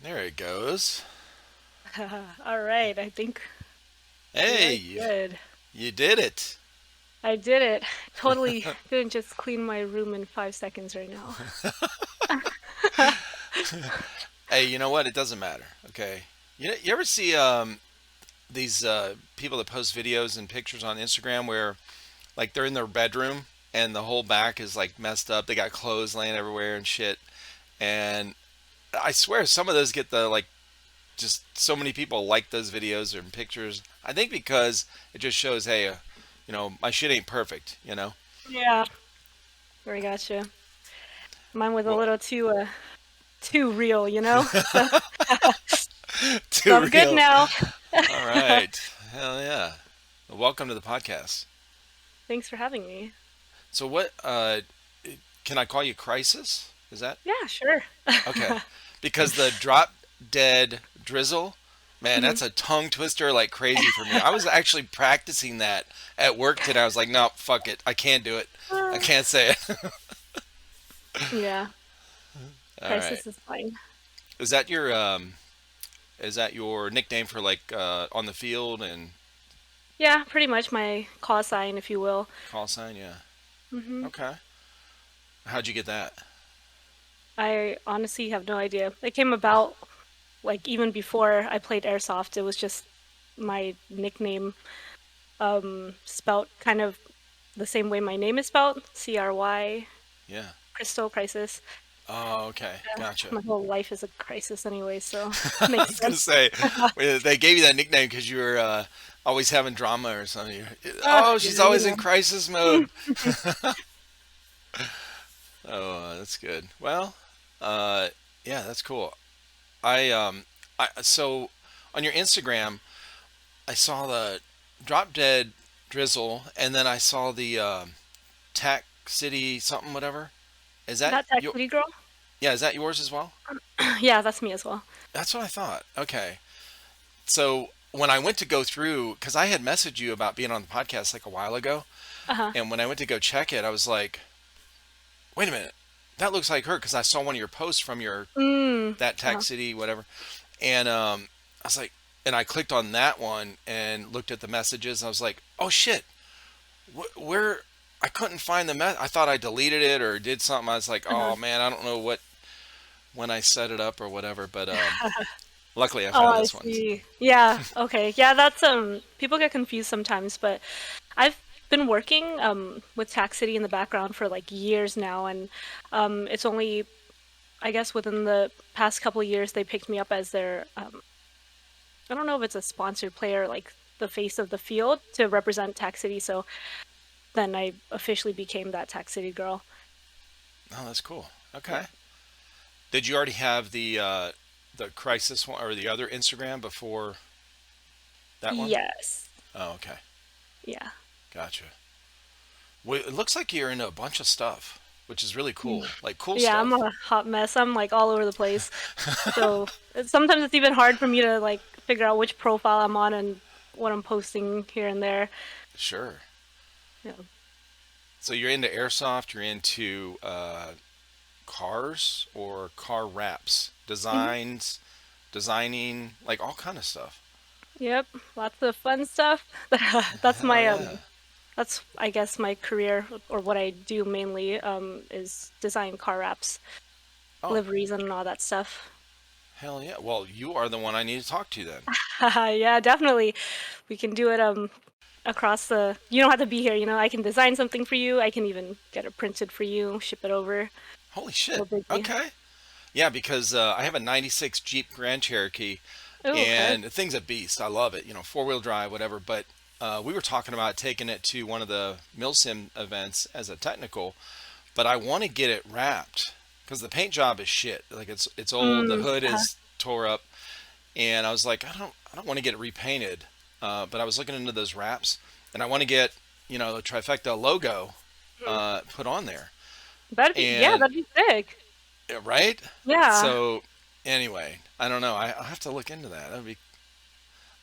There it goes. All right, I think we Hey, are you, good. you did it. I did it. Totally didn't just clean my room in 5 seconds right now. Hey, you know what? It doesn't matter. Okay. You ever see these people that post videos and pictures on Instagram where like they're in their bedroom and the whole back is like messed up. They got clothes laying everywhere and shit. And I swear some of those get the like just so many people like those videos or pictures. I think because it just shows, hey, my shit ain't perfect. Yeah, I gotcha. Mine was a Well, little too real, you know? So so too I'm good real. now. All right. Hell yeah. Well, welcome to the podcast. Thanks for having me. So what can I call you Crisis? Is that Yeah, sure. okay? Because the drop dead drizzle, man, Mhm. that's a tongue twister like crazy for me. I was actually practicing that at work today. I was like, no, fuck it. I can't do it. I Uh, can't say it. yeah, All right. crisis is fine. Is that your nickname for like on the field and Yeah, pretty much my call sign, if you will. call sign? Yeah. hmm Okay. How'd you get that? I honestly have no idea. It came about like even before I played Airsoft. It was just my nickname, spelt kind of the same way my name is spelled, Cry, Yeah. Crystal Crisis. Oh, okay. Yeah, Gotcha. my whole life is a crisis anyway, so I makes was gonna sense. say they gave you that nickname because you were always having drama or something. Ah, Oh, yeah, she's you always in know. crisis mode. Oh, that's good. Well, uh, yeah, that's cool. So on your Instagram, I saw the drop dead drizzle, and then I saw the tack city something whatever. Is that That Tech your? City Girl? Yeah, is that yours as well? Yeah, that's me as well. That's what I thought. Okay. So when I went to go through, because I had messaged you about being on the podcast like a while ago, Uh-huh. and when I went to go check it, I was like, wait a minute, that looks like her because I saw one of your posts from your Mm. that Uh-huh. Tax City whatever, and I was like, and I clicked on that one and looked at the messages. And I was like, oh shit, where? I couldn't find the I thought I deleted it or did something. I was like, Uh-huh. oh man, I don't know what when I set it up or whatever, but luckily I Oh, found I this one. see. Yeah, okay. Yeah, that's people get confused sometimes, but I've been working with Tax City in the background for like years now, and it's only I guess within the past couple of years they picked me up as their I don't know if it's a sponsored player, like the face of the field to represent Tax City. So then I officially became that Tax City girl. Oh, that's cool. Yeah. Okay. Did you already have the crisis one or the other Instagram before that one? Yes. Oh, okay, Yeah. gotcha. Well, it looks like you're into a bunch of stuff, which is really Mm. cool. Like cool Yeah, I'm stuff. a hot mess. I'm like all over the place. So sometimes it's even hard for me to like figure out which profile I'm on and what I'm posting here and there. Sure. Yeah. So you're into airsoft. You're into cars or car wraps, hmm designs, designing, like all kind of stuff. Yep. Lots of fun stuff. That's Hell my yeah. that's I guess my career or what I do mainly is design car wraps, Oh, liveries and all that stuff. hell yeah. Well, you are the one I need to talk to then. Yeah, definitely. We can do it across the you don't have to be here, you know. I can design something for you. I can even get it printed for you, ship it over. Holy No shit. biggie. Okay. Yeah, because I have a '96 Jeep Grand Cherokee, Oh, okay. and the thing's a beast. I love it. Four-wheel drive, whatever. But we were talking about taking it to one of the Milsim events as a technical, but I want to get it wrapped because the paint job is shit. Like it's old. The Mm, hood uh-huh. is tore up, and I was like, I don't want to get it repainted. But I was looking into those wraps, and I want to get the trifecta logo Mhm. put on there, That'd be yeah, and that'd be sick. right. Yeah. So anyway, I don't know. I'll have to look into that. That'd be.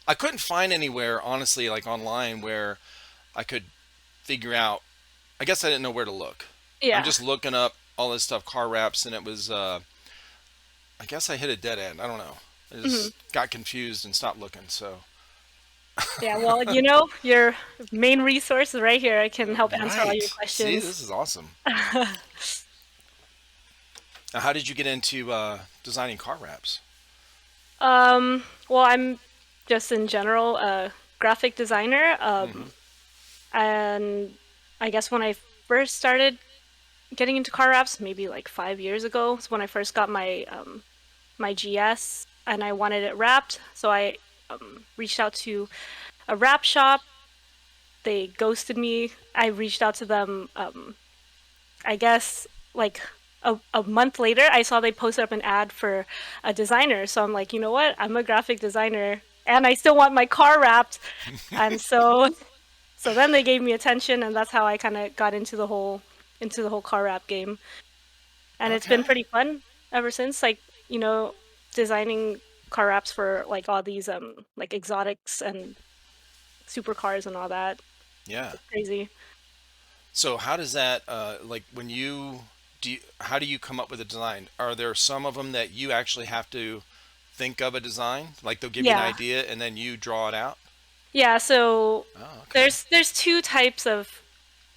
I couldn't find anywhere, honestly, like online, where I could figure out. I guess I didn't know where to look. I'm Yeah. just looking up all this stuff, car wraps, and it was I guess I hit a dead end. I don't know. I Mhm. just got confused and stopped looking. So, Yeah, well, your main resource is right here. I can help answer all your right. See, questions. this is awesome. Now, how did you get into designing car wraps? Well, I'm just in general a graphic designer. Hmm. And I guess when I first started getting into car wraps, maybe like 5 years ago, is when I first got my GS and I wanted it wrapped. So I reached out to a wrap shop. They ghosted me. I reached out to them, I guess like a month later, I saw they posted up an ad for a designer. So I'm like, you know what? I'm a graphic designer and I still want my car wrapped. And so then they gave me attention and that's how I kind of got into the whole car wrap game. And it's been Okay. pretty fun ever since, like, you know, designing car wraps for like all these like exotics and supercars and all that. Yeah. It's crazy. So how does that like when you how do you come up with a design? Are there some of them that you actually have to think of a design? Like they'll give you an Yeah. idea and then you draw it out? Yeah, so Oh, okay. there's two types of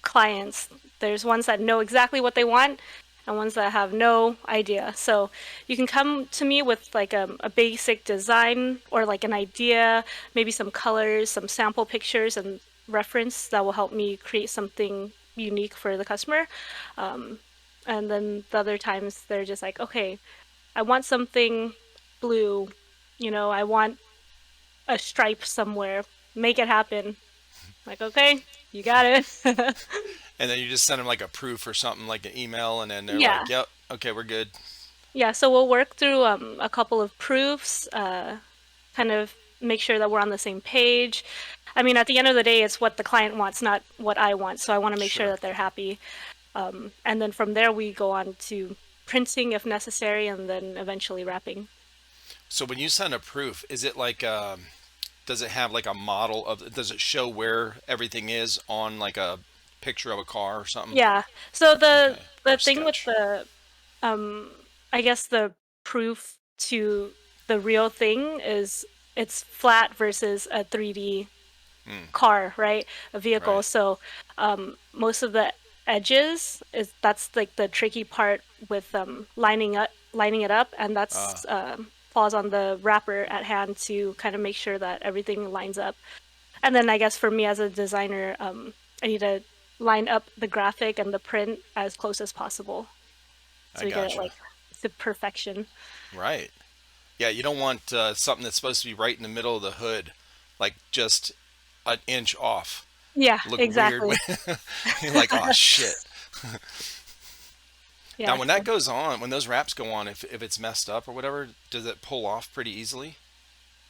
clients. There's ones that know exactly what they want and ones that have no idea. So you can come to me with like a basic design or like an idea, maybe some colors, some sample pictures and reference that will help me create something unique for the customer. Um, and then the other times they're just like, okay, I want something blue, I want a stripe somewhere, make it happen. Like, okay, you got it. And then you just send them like a proof or something like an email and then they're Yeah. like, "Yep, okay, we're good." Yeah, so we'll work through a couple of proofs, kind of make sure that we're on the same page. I mean, at the end of the day, it's what the client wants, not what I want. So I want to make sure Sure. that they're happy. And then from there, we go on to printing if necessary, and then eventually wrapping. So when you send a proof, is it like does it have like a model of does it show where everything is on like a picture of a car or something? Yeah. So the Okay. the Or thing with sketch. I guess the proof to the real thing is it's flat versus a 3D Hmm. car, right? A vehicle. Right. So most of the edges is that's like the tricky part with lining it up, and Uh, that's falls on the wrapper at hand to kind of make sure that everything lines up. And then I guess for me as a designer, I need to line up the graphic and the print as close as possible I so we get it gotcha. like to perfection. Right. Yeah, you don't want something that's supposed to be right in the middle of the hood, like just an inch off. Yeah, Look weird. exactly. You're like, oh shit. Now, Yeah. when that goes on, when those wraps go on, if it's messed up or whatever, does it pull off pretty easily?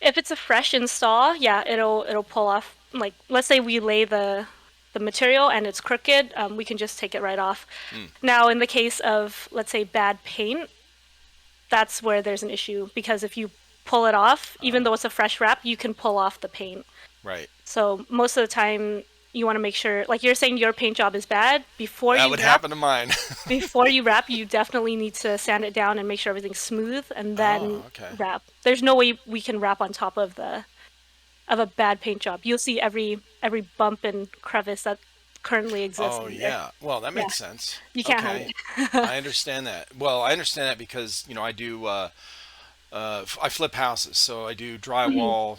If it's a fresh install, yeah, it'll pull off. Like, let's say we lay the material and it's crooked, we can just take it right off. Hmm. Now, in the case of, let's say, bad paint, that's where there's an issue because if you pull it off, even Oh, though it's a fresh wrap, you can pull off the paint. right. So most of the time, you want to make sure, like you're saying, your paint job is bad That would happen to mine. before you wrap, you definitely need to sand it down and make sure everything's smooth and then Oh, okay. wrap. There's no way we can wrap on top of a bad paint job. You'll see every bump and crevice that currently exists Oh, in there. yeah. Well, that Yeah, makes sense. you can't hide Okay. it. I understand that. Well, I understand that because, I do I flip houses, so I do Mhm. drywall,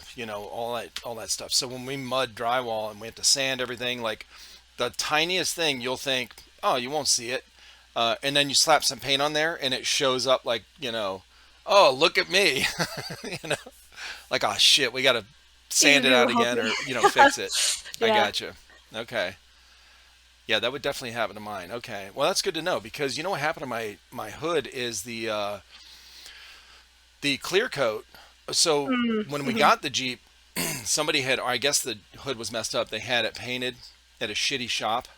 all that stuff. So when we mud drywall and we have to sand everything, like the tiniest thing, you'll think, oh, you won't see it, and then you slap some paint on there, and it shows up like, oh, look at me, you know, like oh shit, we gotta You sand just it be out again hoping. or fix it. I Yeah. gotcha. Okay. Yeah, that would definitely happen to mine. Okay. Well, that's good to know because you know what happened to my hood is the clear coat. So when we Mhm. got the Jeep, somebody had, or I guess the hood was messed up. They had it painted at a shitty shop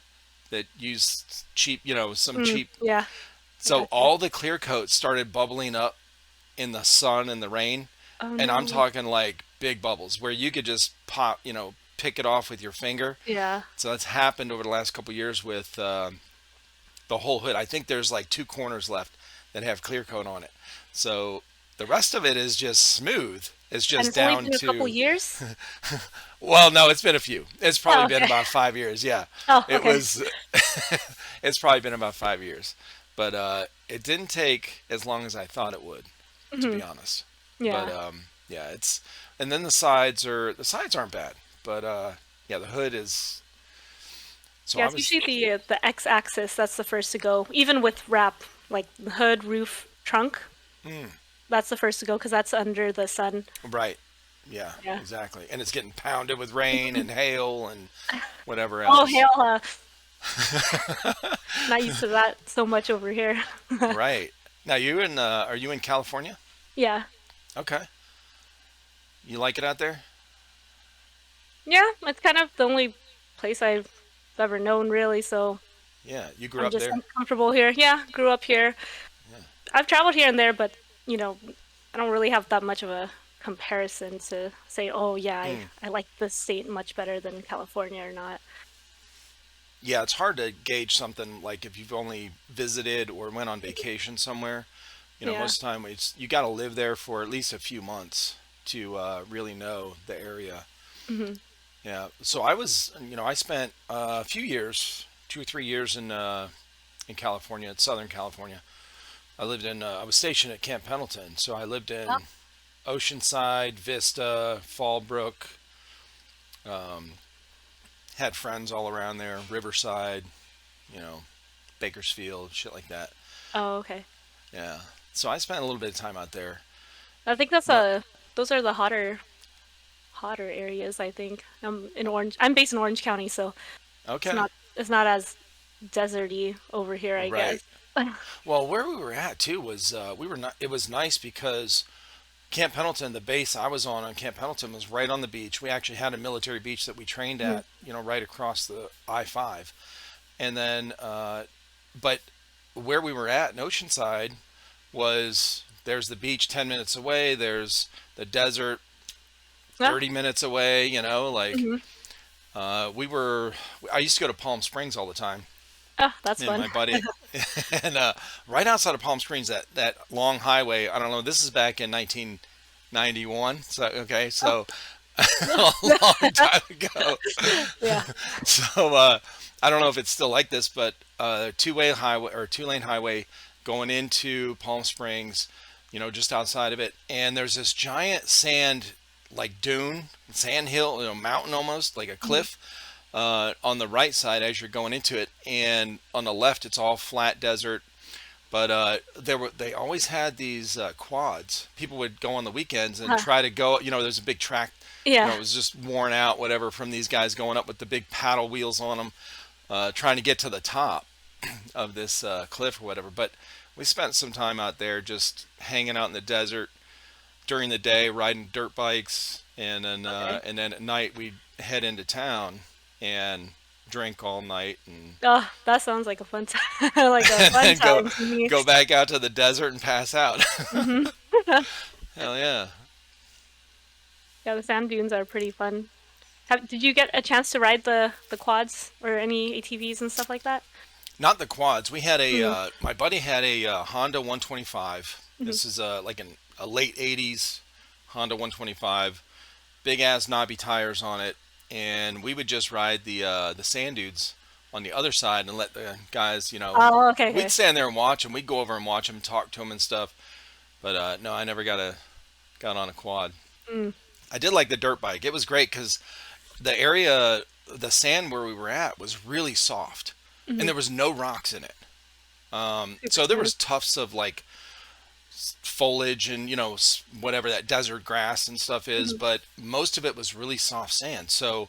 that used cheap, some cheap. Yeah. I So gotcha. all the clear coat started bubbling up in the sun and the rain. Oh And I'm no. talking like big bubbles where you could just pop, pick it off with your finger. Yeah. So that's happened over the last couple years with the whole hood. I think there's like two corners left that have clear coat on it. So The rest of it is just smooth. It's And just it's only down been a couple to, years? well, no, it's been a few. It's probably Oh, been okay. about 5 years. Yeah, Oh, it okay. was. It's probably been about 5 years, but it didn't take as long as I thought it would, to Hmm. be honest. But Yeah. yeah, it's and then the sides aren't bad, but yeah, the hood is. So Yeah, I it's was. usually the X-axis that's the first to go. Even with wrap, like the hood, roof, trunk, Mm, that's the first to go because that's under the sun. right. Yeah, Yeah. exactly. And it's getting pounded with rain and hail and whatever Oh, else. hail. Not used to that so much over here. Right. Now are you in California? Yeah. Okay. You like it out there? Yeah, it's kind of the only place I've ever known, really, so Yeah, you grew I'm up just there? I'm comfortable here. Yeah, grew up here. Yeah. I've traveled here and there, but you know, I don't really have that much of a comparison to say, oh yeah, Mm. I like this state much better than California or not. Yeah, it's hard to gauge something like if you've only visited or went on vacation somewhere. Yeah. Most of the time you got to live there for at least a few months to really know the area. Hmm. Yeah. So I spent a few years, 2 or 3 years in California, in Southern California. I was stationed at Camp Pendleton, so I lived Oh, in Oceanside, Vista, Fallbrook, um, had friends all around there, Riverside, you know, Bakersfield, shit like that. oh, okay. Yeah. So I spent a little bit of time out there. I think that's But those are the hotter areas, I think. I'm based in Orange County, so it's okay. not as deserty over here, I Right. guess. Well, where we were at too was we were not. It was nice because Camp Pendleton, the base I was on Camp Pendleton, was right on the beach. We actually had a military beach that we trained Mhm. at, right across the I-5. And then, but where we were at in Oceanside was there's the beach 10 minutes away. There's the desert Yeah. 30 minutes away. Hmm. We were. I used to go to Palm Springs all the time. Oh, that's And fun. my buddy, and right outside of Palm Springs, that long highway. I don't know. This is back in 1991. So okay, Oh. so a long time ago. Yeah. So I don't know if it's still like this, but two-way highway or two-lane highway going into Palm Springs, just outside of it, and there's this giant sand like dune, sand hill, mountain almost like a Mhm. cliff on the right side as you're going into it, and on the left it's all flat desert. But they always had these quads. People would go on the weekends and Huh. try to go. There's a big track. Yeah. It was just worn out, whatever, from these guys going up with the big paddle wheels on them, trying to get to the top of this cliff or whatever. But we spent some time out there just hanging out in the desert during the day, riding dirt bikes, Okay. and then at night we'd head into town and drink all night and Oh, that sounds like a fun time, like a fun and go time to me. go back out to the desert and pass out. Hmm. Hell yeah. Yeah, the sand dunes are pretty fun. Did you get a chance to ride the quads or any ATVs and stuff like that? Not the quads. We had Mm-hmm. my buddy had a Honda 125. Hmm. This is like a late 80s Honda 125, big ass knobby tires on it, and we would just ride the sand dudes on the other side and let the guys, Oh, okay, we'd okay. stand there and watch them. We'd go over and watch them, talk to them and stuff. But no, I never got on a quad. Mm. I did like the dirt bike. It was great because the sand where we were at was really soft, and Hmm. there was no rocks in it. Super So there smooth. was tufts of like foliage and whatever that desert grass and stuff is, Hmm. but most of it was really soft sand. So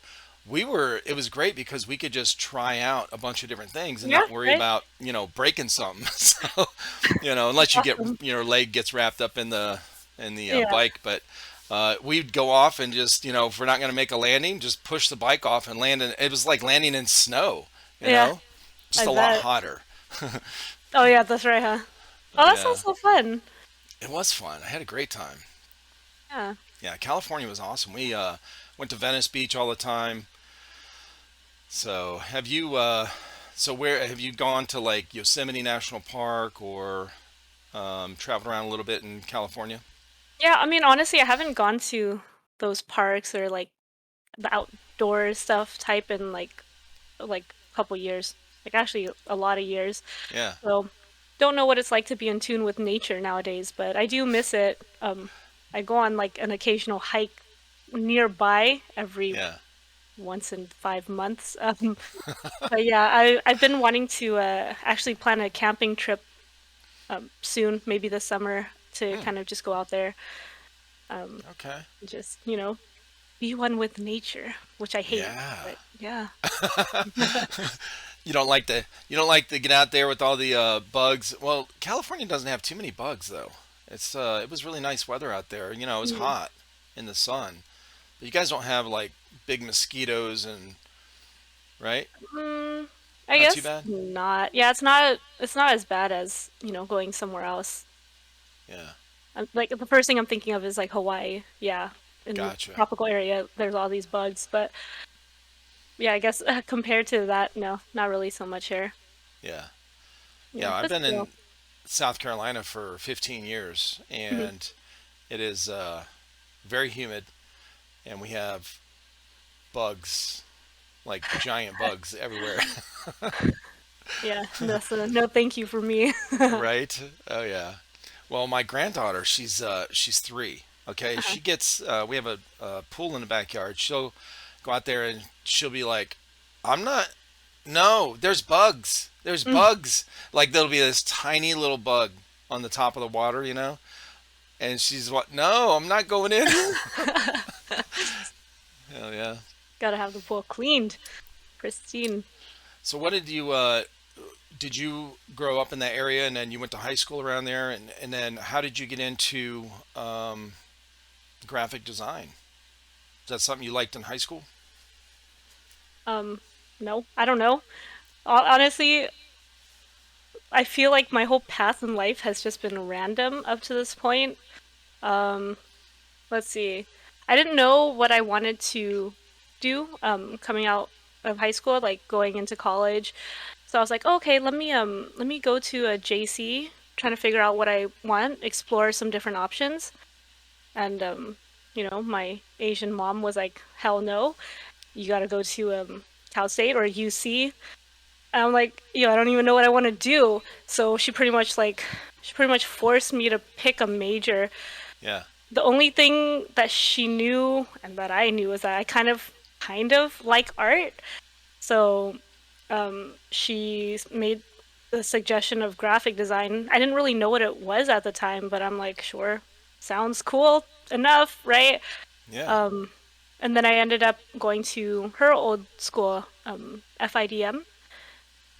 it was great because we could just try out a bunch of different things and Yeah, not worry right. about breaking something. So unless you get Awesome. your leg gets wrapped up in the Yeah, bike, but we'd go off and just if we're not going to make a landing, just push the bike off and land in. It was like landing in snow, you yeah. know, just I a lot bet. hotter. Oh yeah, that's right, huh? Oh, that Yeah, sounds so fun. it was fun. I had a great time. Yeah. Yeah, California was awesome. We went to Venice Beach all the time. So so where have you gone to, like Yosemite National Park or traveled around a little bit in California? Yeah, I mean, honestly, I haven't gone to those parks or like the outdoor stuff type in like a couple years. Like actually a lot of years. Yeah, So don't know what it's like to be in tune with nature nowadays, but I do miss it. I go on like an occasional hike nearby every yeah. once in 5 months. But yeah, I've been wanting to actually plan a camping trip soon, maybe this summer, to Hmm. kind of just go out there, um, Okay. just be one with nature, which I hate. Yeah. But yeah. You don't like to get out there with all the bugs. Well, California doesn't have too many bugs though. It was really nice weather out there. You know, it was Mm, hot in the sun. But you guys don't have like big mosquitoes and right? mm, I Not too guess bad. not. Yeah, it's not as bad as, going somewhere else. Yeah. Like the first thing I'm thinking of is like Hawaii. Yeah, in the Gotcha. tropical area, there's all these bugs, but yeah, I guess compared to that, no, not really so much here. Yeah. Yeah, Yeah, I've but been in still. South Carolina for 15 years Mhm. and it is very humid and we have bugs, like giant bugs everywhere. Yeah, that's a no thank you for me. Right? Oh yeah. Well, my granddaughter, she's 3. Okay, Uh-huh. she gets. We have a pool in the backyard. She'll go out there and she'll be like, "I'm not. No, there's bugs. There's Mm. bugs. Like there'll be this tiny little bug on the top of the water, you know." And she's what? No, I'm not going in. Hell yeah. Gotta have the pool cleaned, pristine. So what did you grow up in that area and then you went to high school around there and then how did you get into um, graphic design? Is that something you liked in high school? Um, no, I don't know. Honestly, I feel like my whole path in life has just been random up to this point. Um, let's see. I didn't know what I wanted to do coming out of high school, like going into college. So I was like, okay, let me go to a JC, trying to figure out what I want, explore some different options. And my Asian mom was like, hell no, you got to go to Cal State or UC. And I'm like, I don't even know what I want to do. So she pretty much forced me to pick a major. Yeah. The only thing that she knew and that I knew is that I kind of like art. So she made the suggestion of graphic design. I didn't really know what it was at the time, but I'm like, sure, sounds cool enough, right? Yeah. Um, and then I ended up going to her old school, FIDM,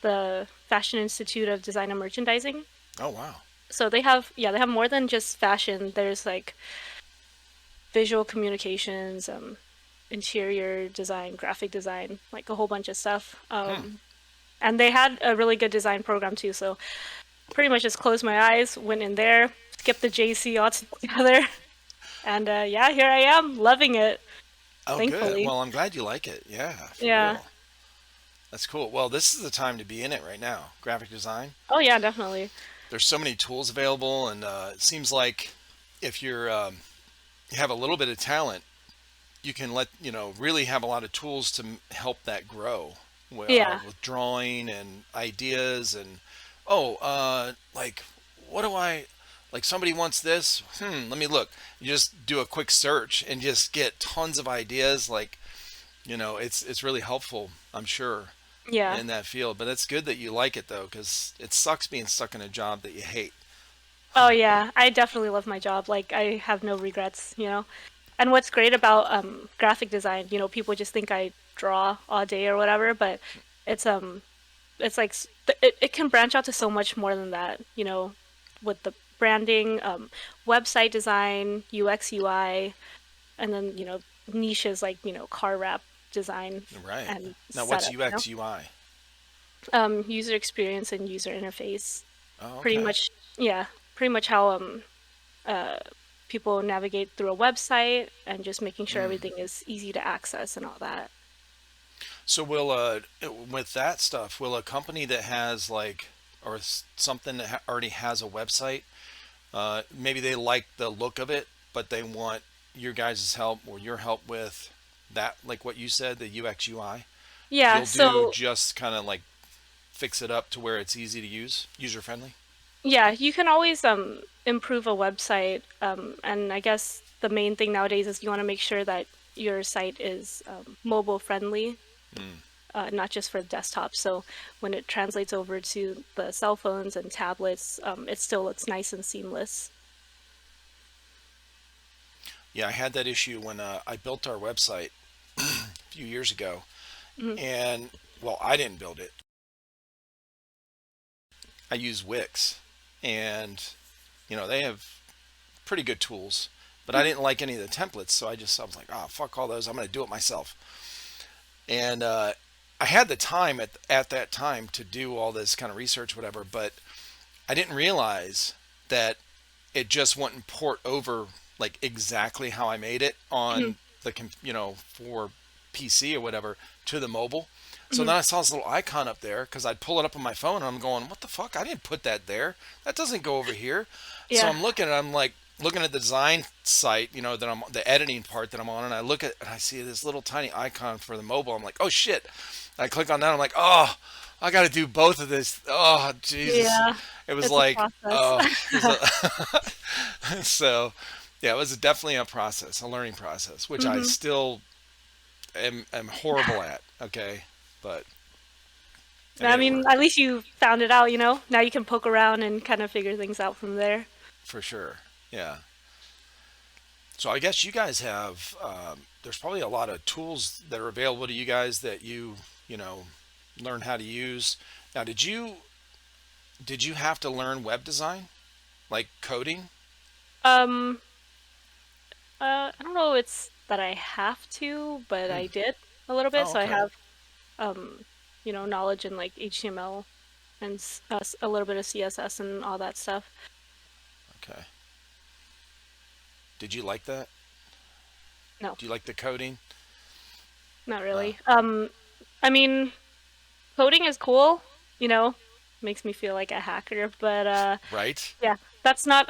the Fashion Institute of Design and Merchandising. Oh wow. So they have more than just fashion. There's like visual communications, interior design, graphic design, like a whole bunch of stuff. Hmm. And they had a really good design program too. So pretty much just closed my eyes, went in there, skipped the JC altogether, and yeah, here I am, loving it. Oh good. Thankfully, Well, I'm glad you like it. Yeah, for yeah. real. That's cool. Well, this is the time to be in it right now. Graphic design. Oh yeah, definitely. There's so many tools available, and it seems like if you have a little bit of talent, you can really have a lot of tools to help that grow Yeah, with drawing and ideas and oh like what do I like somebody wants this let me look. You just do a quick search and just get tons of ideas like it's really helpful, I'm sure, yeah. in that field. But it's good that you like it though, because it sucks being stuck in a job that you hate. Oh yeah, I definitely love my job. Like I have no regrets. And what's great about graphic design, people just think I draw all day or whatever, but it's it's like it can branch out to so much more than that, with the branding, website design, UX, UI, and then, niches like, car wrap design Right. and Now what's setup. UX UI? User experience and user interface. Oh, Pretty okay. much, yeah, pretty much how uh people navigate through a website and just making sure Mm. everything is easy to access and all that. So with that stuff, will a company that has like something that already has a website, maybe they like the look of it, but they want your guys' help or your help with that, like what you said, the UX UI. Yeah, You'll do so just kind of like fix it up to where it's easy to use, user friendly. yeah, you can always improve a website, and I guess the main thing nowadays is you want to make sure that your site is mobile friendly, Mm. not just for desktop. So when it translates over to the cell phones and tablets, it still looks nice and seamless. Yeah, I had that issue when I built our website a few years ago, Hmm. and well, I didn't build it. I use Wix, and they have pretty good tools, but I didn't like any of the templates, so I was like, oh fuck all those, I'm gonna do it myself. And I had the time at that time to do all this kind of research, whatever, but I didn't realize that it just wouldn't port over like exactly how I made it Hmm. on for PC or whatever to the mobile. So Hmm. then I saw this little icon up there because I'd pull it up on my phone and I'm going, what the fuck? I didn't put that there. That doesn't go over here. So Yeah. I'm looking at I'm like looking at the design site, that I'm the editing part that I'm on, and I look at and I see this little tiny icon for the mobile. I'm like, oh shit. I click on that. I'm like, oh, I got to do both of this. Oh Jesus. Yeah, It was it's a like, process. it was a so yeah, it was definitely a process, a learning process, which I Hmm. still am horrible at. Okay, but I I made it mean, work at least you found it out, you know? Now you can poke around and kind of figure things out from there. for sure. Yeah. So I guess you guys have there's probably a lot of tools that are available to you guys that you know learn how to use. Now, did you have to learn web design, like coding? Um, I don't know if it's that I have to, but Hmm. I did a little bit, Oh, so I okay. have knowledge in like HTML and a little bit of CSS and all that stuff. Okay. Did you like that? No, Do you like the coding? not Uh, really. I mean, coding is cool, you know, makes me feel like a hacker, but right. yeah, that's not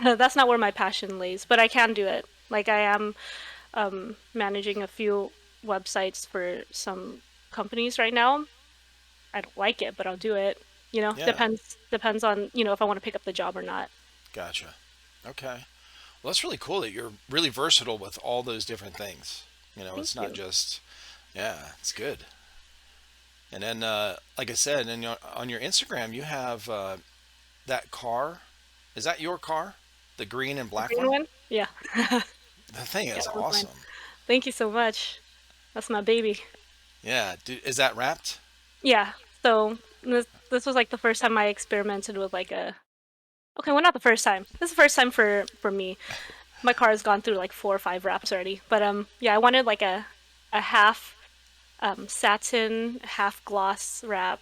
that's not where my passion lays, but I can do it. Like I am managing a few websites for some companies right now. I don't like it, but I'll do it. You know, Yeah. depends on, if I want to pick up the job or not. Gotcha. Okay. Well, that's really cool that you're really versatile with all those different things. It's Thank not you. just, yeah, it's good. And then, like I said, and on your Instagram, you have that car. Is that your car? The green and The black green one? one? Yeah. The thing Yeah, is that was mine. awesome. Thank you so much. That's my baby. Yeah. Is that wrapped? Yeah. So this was like the first time I experimented with like a okay, well not the first time. This is the first time for me. My car has gone through like 4 or 5 wraps already. But yeah, I wanted like a half satin, half gloss wrap.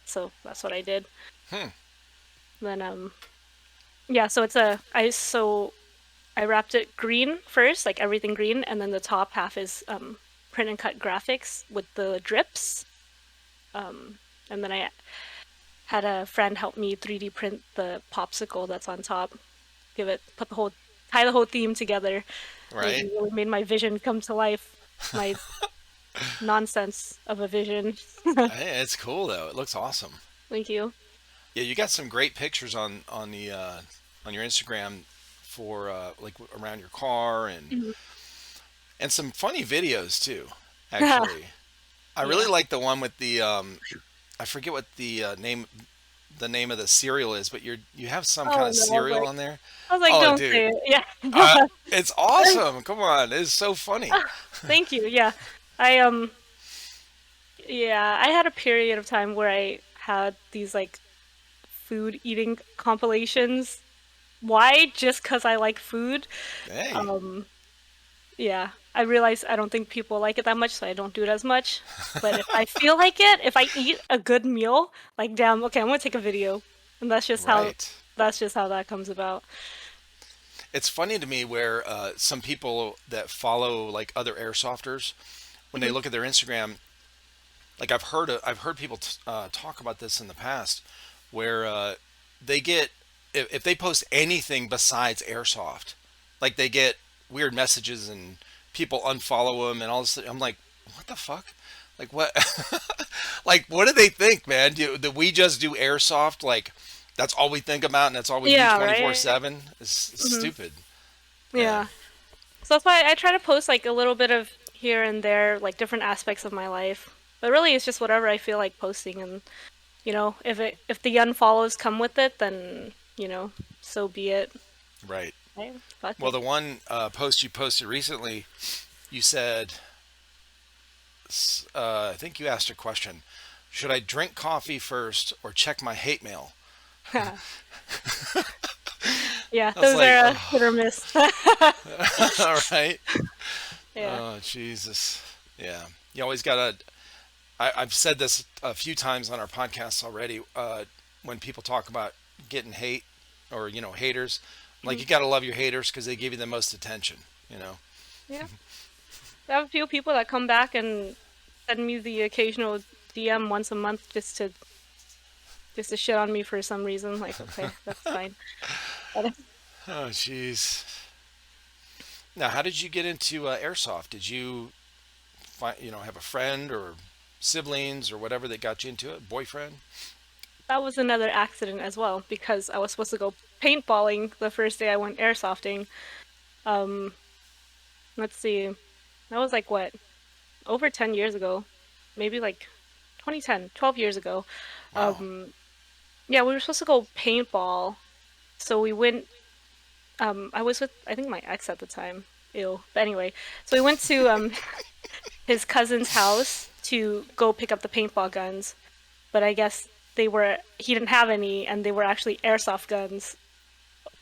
So that's what I did. Hmm. Then yeah, so I wrapped it green first, like everything green, and then the top half is print and cut graphics with the drips. Um, and then I had a friend help me 3D print the popsicle that's on top. Tie the whole theme together. It Right. really made my vision come to life. My nonsense of a vision. Hey, it's cool though. It looks awesome. Thank you. Yeah, you got some great pictures on your Instagram for like around your car Mhm. and some funny videos too. Actually, I really Yeah. like the one with the I forget what the name of the cereal is, but you have some kind Oh of no, cereal on there. I was like, Oh, don't dude, say it. Yeah. it's awesome. Come on, it's so funny. Thank you. Yeah. I yeah, I had a period of time where I had these like food eating compilations. Why? Just 'cause I like food. Hey, Um, yeah. I realize I don't think people like it that much, so I don't do it as much. But if I feel like it, if I eat a good meal, like damn, okay, I'm gonna take a video. And right. that's just how that comes about. It's funny to me where some people that follow like other airsofters, when they Mhm. look at their Instagram, like I've heard people talk about this in the past, where they get if they post anything besides airsoft, Like they get weird messages and people unfollow them and all this. I'm like, what the fuck? Like what? Like what do they think, man? Do we just do airsoft? Like that's all we think about and that's all we do Yeah, 24/7. right. It's Hmm. stupid. Yeah. Yeah. So that's why I try to post like a little bit of here and there, like different aspects of my life. But really, it's just whatever I feel like posting, and if the unfollows come with it, then so be it. Right. Right? Fuck Well, it. the one post you posted recently, you said, I think you asked a question. Should I drink coffee first or check my hate mail? Yeah, I was those like, are a hit oh, or miss. all right. Yeah. Oh, Jesus. Yeah. You always got to. I've said this a few times on our podcasts already. When people talk about getting hate or, haters, like Mhm. you got to love your haters because they give you the most attention, you know? Yeah. I have a few people that come back and send me the occasional DM once a month just to shit on me for some reason. Like, okay, that's fine. But Oh, jeez. Now, how did you get into airsoft? Did you have a friend or siblings or whatever that got you into it? Boyfriend? that was another accident as well because I was supposed to go paintballing the first day I went airsofting. Um, let's see. That was like what? Over 10 years ago. Maybe like 2010, 12 years ago. Wow. Um, yeah, we were supposed to go paintball. So we went I was with I think my ex at the time. Ew. But anyway, so we went to his cousin's house to go pick up the paintball guns, but I guess he didn't have any and they were actually airsoft guns.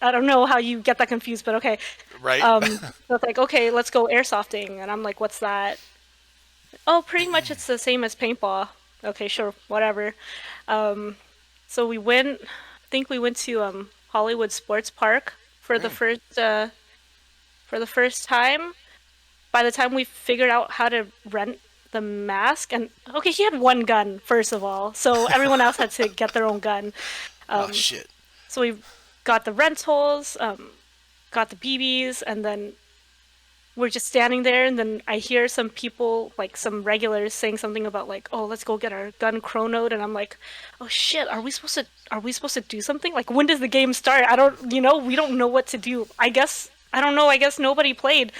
I don't know how you get that confused, but okay. Right? So it's like, okay, let's go airsofting. And I'm like, what's that? Oh, pretty much it's the same as paintball. Okay, sure, whatever. Um, so I think we went to Hollywood Sports Park for the Mm, first time. By the time we figured out how to rent the mask, and okay, he had one gun, first of all, so everyone else had to get their own gun. oh, Um, shit. so we got the rentals, got the BBs, and then we're just standing there, and then I hear some people, like some regulars, saying something about like, "Oh, let's go get our gun chronoed," and I'm like, "Oh shit, are we supposed to do something? Like, when does the game start? I don't, we don't know what to do. I don't know. I guess nobody played,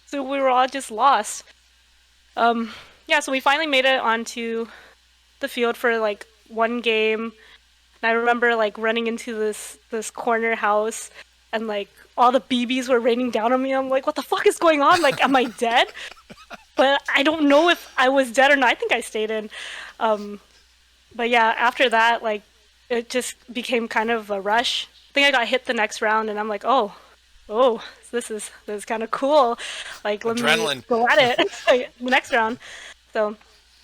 so we were all just lost." Um, yeah, so we finally made it onto the field for like one game. And I remember like running into this corner house and like all the BBs were raining down on me. I'm like, what the fuck is going on? Like, am I dead? But I don't know if I was dead or not. I think I stayed in. Um, but yeah, after that, like it just became kind of a rush. I think I got hit the next round and I'm like, oh, this is kind of cool. Like, let me Adrenaline. go at it the next round. So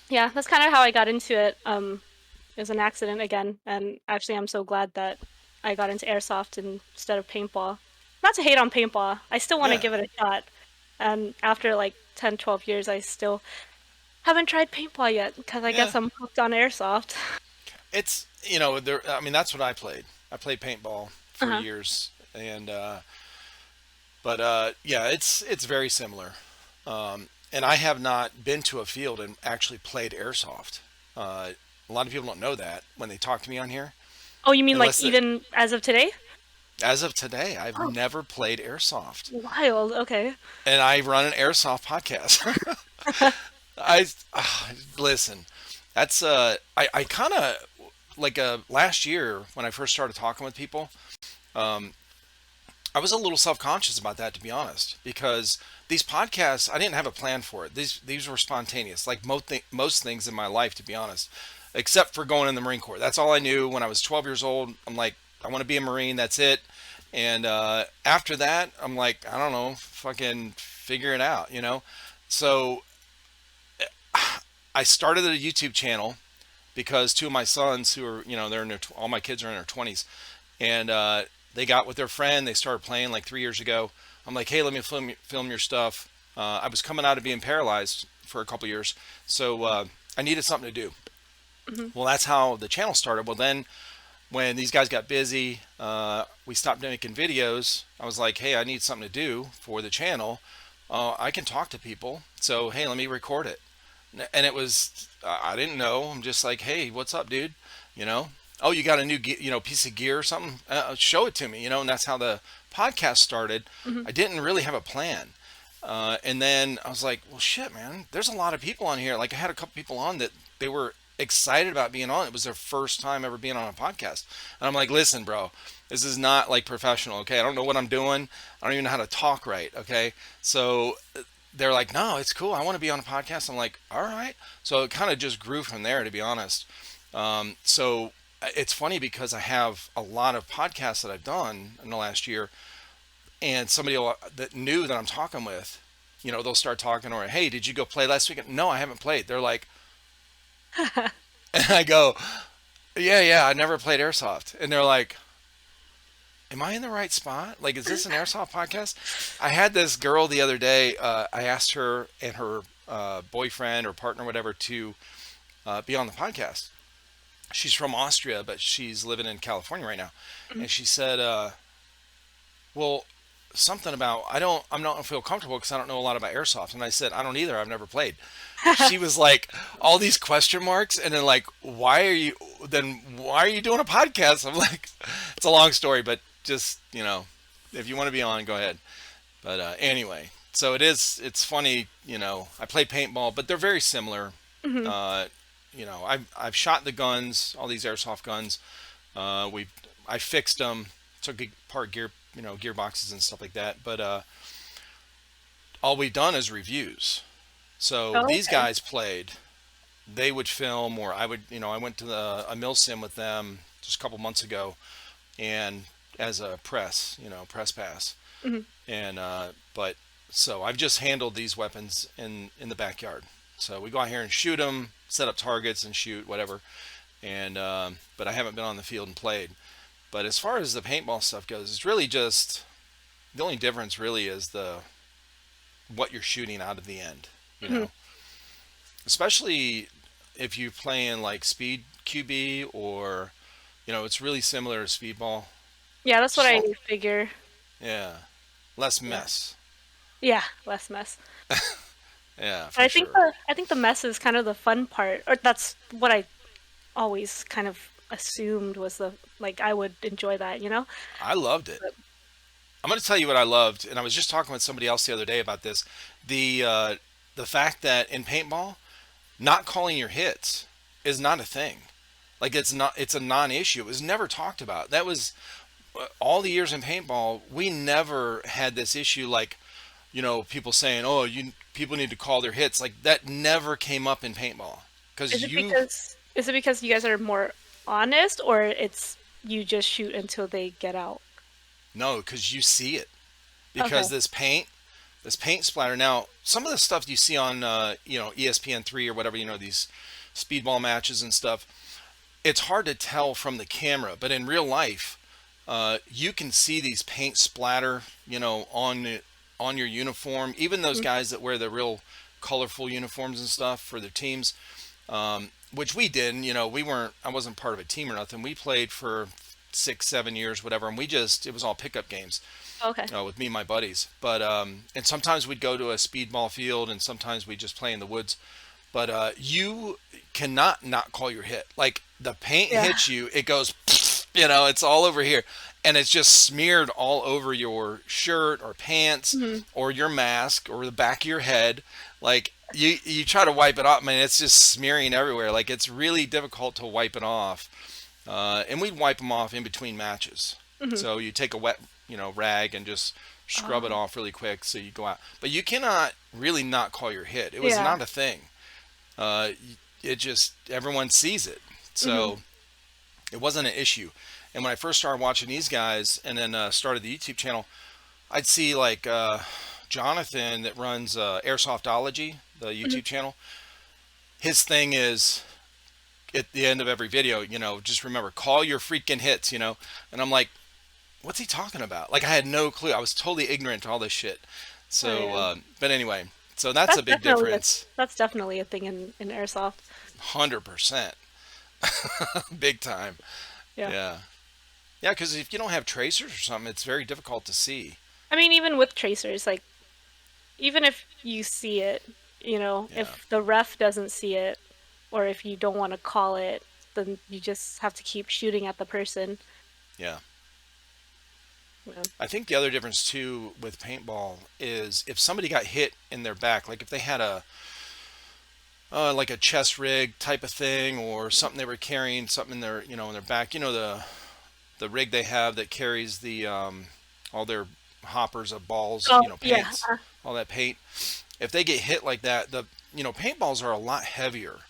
yeah, that's kind of how I got into it. It was an accident again, and actually, I'm so glad that I got into airsoft instead of paintball. Not to hate on paintball, I still want to Yeah. give it a shot. And after like 10, 12 years, I still haven't tried paintball yet because I Yeah. guess I'm hooked on airsoft. It's, there, I mean, that's what I played. I played paintball for Uh-huh. years. And, but, yeah, it's very similar. And I have not been to a field and actually played airsoft. A lot of people don't know that when they talk to me on here, Oh, you mean like unless that even as of today? as of today, I've Oh, never played airsoft, wild. Okay. and I run an airsoft podcast. I listen. That's I kind of like last year when I first started talking with people. Um, I was a little self conscious about that, to be honest, because these podcasts I didn't have a plan for it. These were spontaneous, like most things in my life, to be honest, except for going in the Marine Corps. That's all I knew when I was 12 years old. I'm like, I want to be a Marine. That's it. And after that, I'm like, I don't know, fucking figure it out, So I started a YouTube channel because two of my sons, who are, they're in all my kids are in their 20s, and they got with their friend. They started playing like 3 years ago. I'm like, hey, let me film your stuff. I was coming out of being paralyzed for a couple years, so I needed something to do. Hmm. Well, that's how the channel started. Well, then when these guys got busy, we stopped making videos. I was like, hey, I need something to do for the channel. I can talk to people. So, hey, let me record it. And it was, I didn't know. I'm just like, hey, what's up, dude? You know, oh, you got a new, piece of gear or something? Show it to me, and that's how the podcast started. Hmm. I didn't really have a plan. And then I was like, well, shit, man, there's a lot of people on here. Like, I had a couple people on that they were excited about being on. It was their first time ever being on a podcast. And I'm like, listen, bro, this is not like professional, okay? I don't know what I'm doing. I don't even know how to talk right, okay? So they're like, no, it's cool. I want to be on a podcast. I'm like, all right. So it kind of just grew from there, to be honest. So it's funny because I have a lot of podcasts that I've done in the last year, and that knew that I'm talking with, they'll start talking, or hey, did you go play last weekend? No, I haven't played. They're like, and I go, yeah, yeah, I never played airsoft, and they're like, am I in the right spot? Like, is this an airsoft podcast? I had this girl the other day. I asked her and her boyfriend or partner, whatever, to be on the podcast. She's from Austria, but she's living in California right now, and she said, well, something about I'm not feel comfortable because I don't know a lot about airsoft. And I said, I don't either. I've never played. She was like, all these question marks, and then like, why are you doing a podcast? I'm like, it's a long story, but just if you want to be on, go ahead. But anyway, so it's funny. I play paintball, but they're very similar. Hmm. Uh, I've shot the guns, all these airsoft guns. We I fixed them, took apart gearboxes and stuff like that. But all we've done is reviews. So Oh, these okay. guys played. They would film, or I would, I went to a mill sim with them just a couple months ago, and as a press pass, Hmm. and but so I've just handled these weapons in the backyard. So we go out here and shoot them, set up targets and shoot whatever, and but I haven't been on the field and played. But as far as the paintball stuff goes, it's really just the only difference really is the what you're shooting out of the end. You Hmm. know, especially if you're playing like speed QB, or it's really similar to speedball. Yeah, that's what Just I all, figure. yeah, less Yeah. mess. Yeah, less mess. Yeah, But for sure. I think the mess is kind of the fun part, or that's what I always kind of assumed was the like I would enjoy that, you know? I loved it. But I'm going to tell you what I loved, and I was just talking with somebody else the other day about this. The uh, the fact that in paintball, not calling your hits is not a thing. Like, it's a non-issue. It was never talked about. That was all the years in paintball. We never had this issue, like people saying, "Oh, you people need to call their hits." Like, that never came up in paintball is because it you because you guys are more honest, or it's you just shoot until they get out? no, because you see it, Okay. because this paint splatter. Now, some of the stuff you see on ESPN 3 or whatever, these speedball matches and stuff, it's hard to tell from the camera, but in real life, you can see these paint splatter, on your uniform. Even those Mhm. guys that wear the real colorful uniforms and stuff for their teams, which we did. And, we weren't. I wasn't part of a team or nothing. We played for 6, 7 years, whatever, and it was all pickup games Okay. with me and my buddies. But and sometimes we'd go to a speedball field, and sometimes we just play in the woods. But you cannot not call your hit. Like, the paint Yeah. hits you, it goes, it's all over here, and it's just smeared all over your shirt or pants Hmm. or your mask or the back of your head. Like, you try to wipe it off, man, it's just smearing everywhere. Like, it's really difficult to wipe it off. And we'd wipe them off in between matches. Hmm. So you take a wet, rag and just scrub it Oh. off really quick so you go out. But you cannot really not call your hit. It was Yeah. not a thing. Uh, it just, everyone sees it. Hmm. So it wasn't an issue. And when I first started watching these guys, and then started the YouTube channel, I'd see like Jonathan that runs Airsoftology, the Hmm. YouTube channel. His thing is, at the end of every video, just remember, call your freaking hits, And I'm like, what's he talking about? Like, I had no clue. I was totally ignorant to all this shit. Oh So, yeah. but anyway, so that's a That's big definitely a difference. that's definitely a thing in airsoft. 100%. Big time. Yeah. Yeah. Yeah, because if you don't have tracers or something, it's very difficult to see. I mean, even with tracers, like even if you see it, Yeah. if the ref doesn't see it, or if you don't want to call it, then you just have to keep shooting at the person. Yeah. Yeah. I think the other difference too with paintball is if somebody got hit in their back, like if they had a like a chest rig type of thing or something they were carrying something in their in their back, the rig they have that carries the all their hoppers of balls, Oh, yeah. paints, all that paint. If they get hit like that, the paintballs are a lot heavier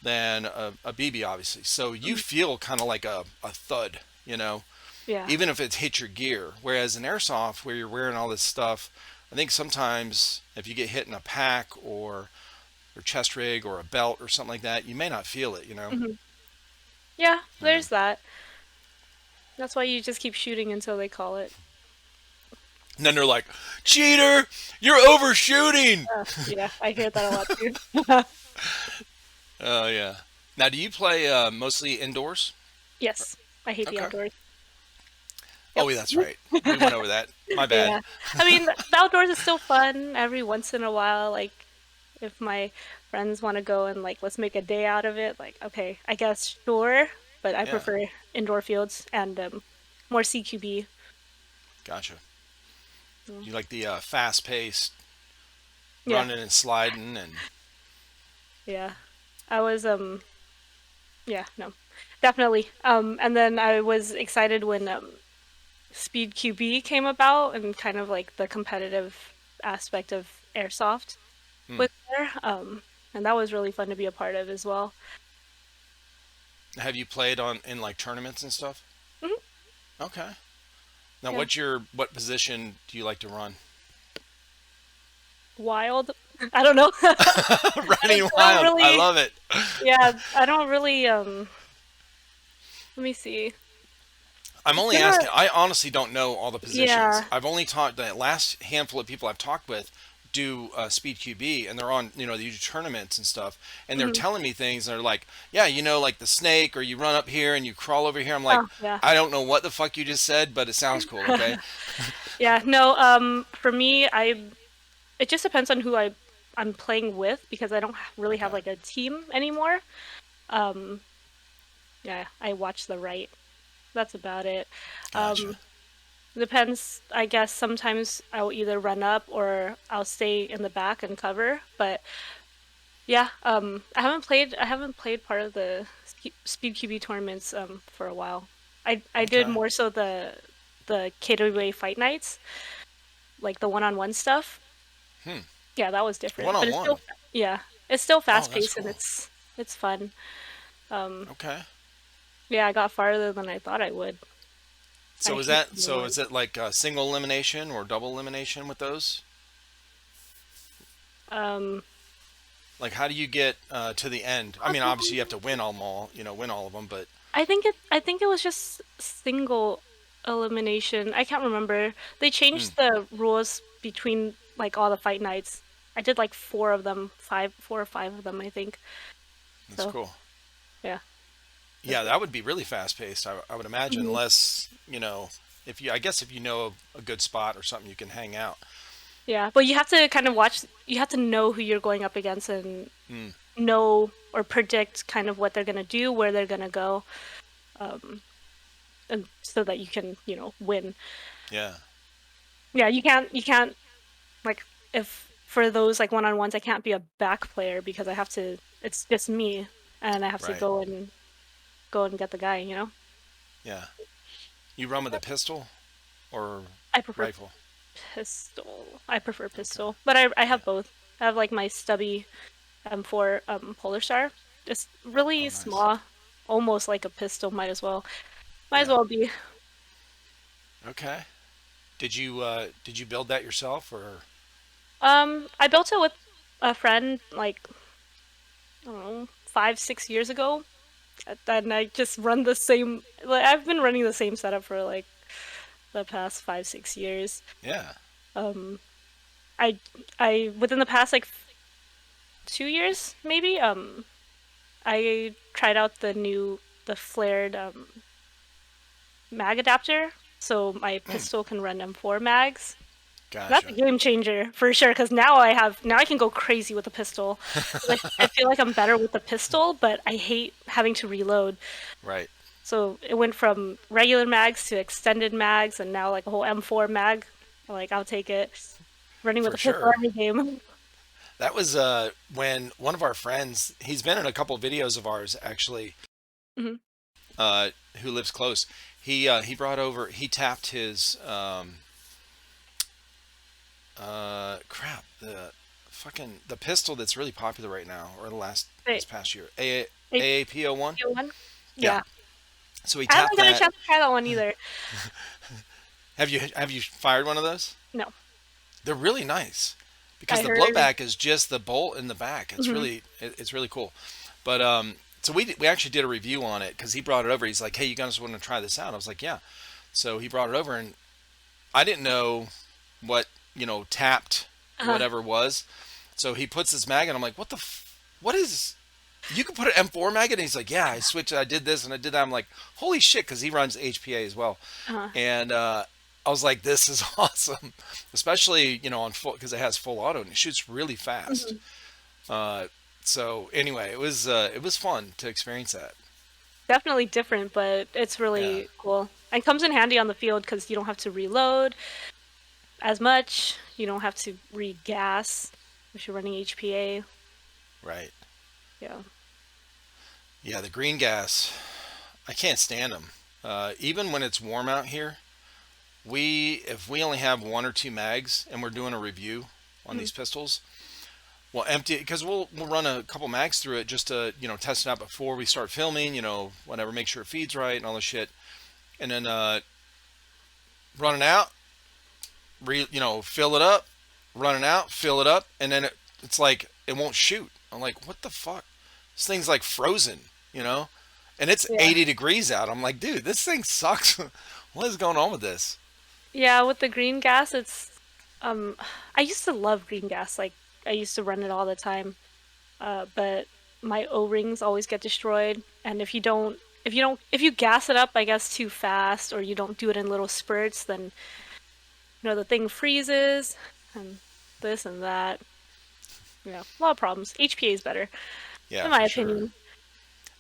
than a BB, obviously. So you Mhm. feel kind of like a thud, Yeah. even if it's hit your gear. Whereas in airsoft, where you're wearing all this stuff, I think sometimes if you get hit in a pack or your chest rig or a belt or something like that, you may not feel it. Hmm. Yeah, Yeah. there's that. That's why you just keep shooting until they call it. And then they're like, cheater, you're overshooting. Yeah, I hear that a lot too. Oh, yeah. Now, do you play mostly indoors? Yes, I hate the Okay. outdoors. Oh, Yep. yeah, that's right. We went over that. My bad. Yeah. I mean, the outdoors is still fun every once in a while. Like, if my friends want to go and, like, let's make a day out of it, like, okay, I guess sure, but I Yeah, prefer indoor fields and more CQB. gotcha. Mm. You like the fast paced Yeah, running and sliding and yeah. I was yeah, no. Definitely. And then I was excited when Speed QB came about and kind of like the competitive aspect of Airsoft hmm. was there. And that was really fun to be a part of as well. Have you played on in like tournaments and stuff? Mhm. Okay. Now, Yeah. what position do you like to run? Wild. I don't know. I Running don't wild. I really, love it. yeah, I don't really, let me see. I'm It's only been a, asking. I honestly don't know all the positions. yeah. I've only taught the last handful of people I've talked with do speed QB, and they're on they do tournaments and stuff, and they're Mhm. telling me things, and they're like, yeah, like the snake, or you run up here and you crawl over here. I'm like, Oh, yeah. I don't know what the fuck you just said, but it sounds cool. Okay. Yeah, no, for me, it just depends on who I'm playing with because I don't really have Okay. like a team anymore. Um, yeah, I watch the right. That's about it. Gotcha. Um, depends, I guess sometimes I'll either run up or I'll stay in the back and cover. But yeah, I haven't played part of the Speed QB tournaments for a while. I did Okay. more so the Caterway fight nights, like the one-on-one stuff. Hmm. Yeah, that was One different, but on it's one. still yeah, it's still Oh, that's fast-paced and cool. it's fun. Um, Okay. yeah, I got farther than I thought I would. I So is hate that so? one-on-one. Is it like single elimination or double elimination with those? Um, Like, how do you get to the end? I mean, obviously you have to um, win all, win all of them. But I think it was just single elimination. I can't remember. They hmm, changed the rules between like all the fight nights. I did like four or five of them, I think. that's So, cool. yeah. Yeah, that would be really fast paced. I would imagine, Mhm. unless if you, I guess if you know a good spot or something, you can hang out. Yeah, but you have to kind of watch, you have to know who you're going up against and Hmm. know or predict kind of what they're gonna do, where they're gonna go, um, and so that you can, win. Yeah. Yeah, you can't like if for those like one-on-ones, I can't be a back player because I have to. It's just me, and I have to Right. go and get the guy. Yeah. You run with a pistol or I prefer rifle? pistol. I prefer Okay. pistol, but I Yeah. have both. I have like my stubby M4 Polar Star. It's really Oh, nice. small, almost like a pistol. Might as Yeah. well be. Okay. Did you build that yourself or? I built it with a friend like I don't know 5, 6 years ago. And I just run the same. Like I've been running the same setup for like the past 5, 6 years. Yeah. Um, I I within the past like 2 years maybe. I tried out the flared. mag adapter, so my Hmm, pistol can run M4 mags. That's a gotcha. game changer for sure. Because now I can go crazy with a pistol. Like I feel like I'm better with the pistol, but I hate having to reload. Right, So it went from regular mags to extended mags, and now like a whole M4 mag. Like I'll take it. Running with for a pistol sure. every game. That was when one of our friends, he's been in a couple videos of ours actually, Mhm. uh, who lives close. He brought over, he tapped his crap, the fucking the pistol that's really popular right now, or the last this Wait, past year, wait, AAPO1. you one? Yeah. Yeah, So he I tapped haven't got a that. chance to try that one either. Have you fired one of those? No, They're really nice because I the heard. blowback is just the bolt in the back. Mhm. It's really cool. But so we actually did a review on it because he brought it over. He's like, "Hey, you guys want to try this out?" I was like, "Yeah." So he brought it over, and I didn't know what tapped Uh-huh. whatever was. So he puts this mag, and I'm like, "What what is?" You can put an M4 mag in. And he's like, "Yeah, I switched. I did this and I did that." I'm like, "Holy shit!" Because he runs HPA as well, Uh-huh. and I was like, "This is awesome," especially on full because it has full auto and it shoots really fast. Mhm. Uh, so anyway, it was fun to experience that. Definitely different, but it's Yeah, really cool. And comes in handy on the field because you don't have to reload as much. You don't have to re-gas if you're running HPA. right. Yeah. Yeah, the green gas, I can't stand them. Even when it's warm out here, we if we only have one or two mags and we're doing a review on Mhm. these pistols, we'll empty it because we'll run a couple mags through it just to test it out before we start filming. Whatever, make sure it feeds right and all this shit, and then running out, fill it up, running out, fill it up, and then it's like it won't shoot. I'm like, what the fuck? This thing's like frozen, you know, and it's Yeah. 80 degrees out. I'm like, dude, this thing sucks. What is going on with this? Yeah, with the green gas, it's um I used to love green gas. Like I used to run it all the time. But my O-rings always get destroyed, and if you gas it up, I guess too fast, or you don't do it in little spurts, then the thing freezes and this and that. Yeah, a lot of problems. HPA is better, Yeah, in my for sure. opinion.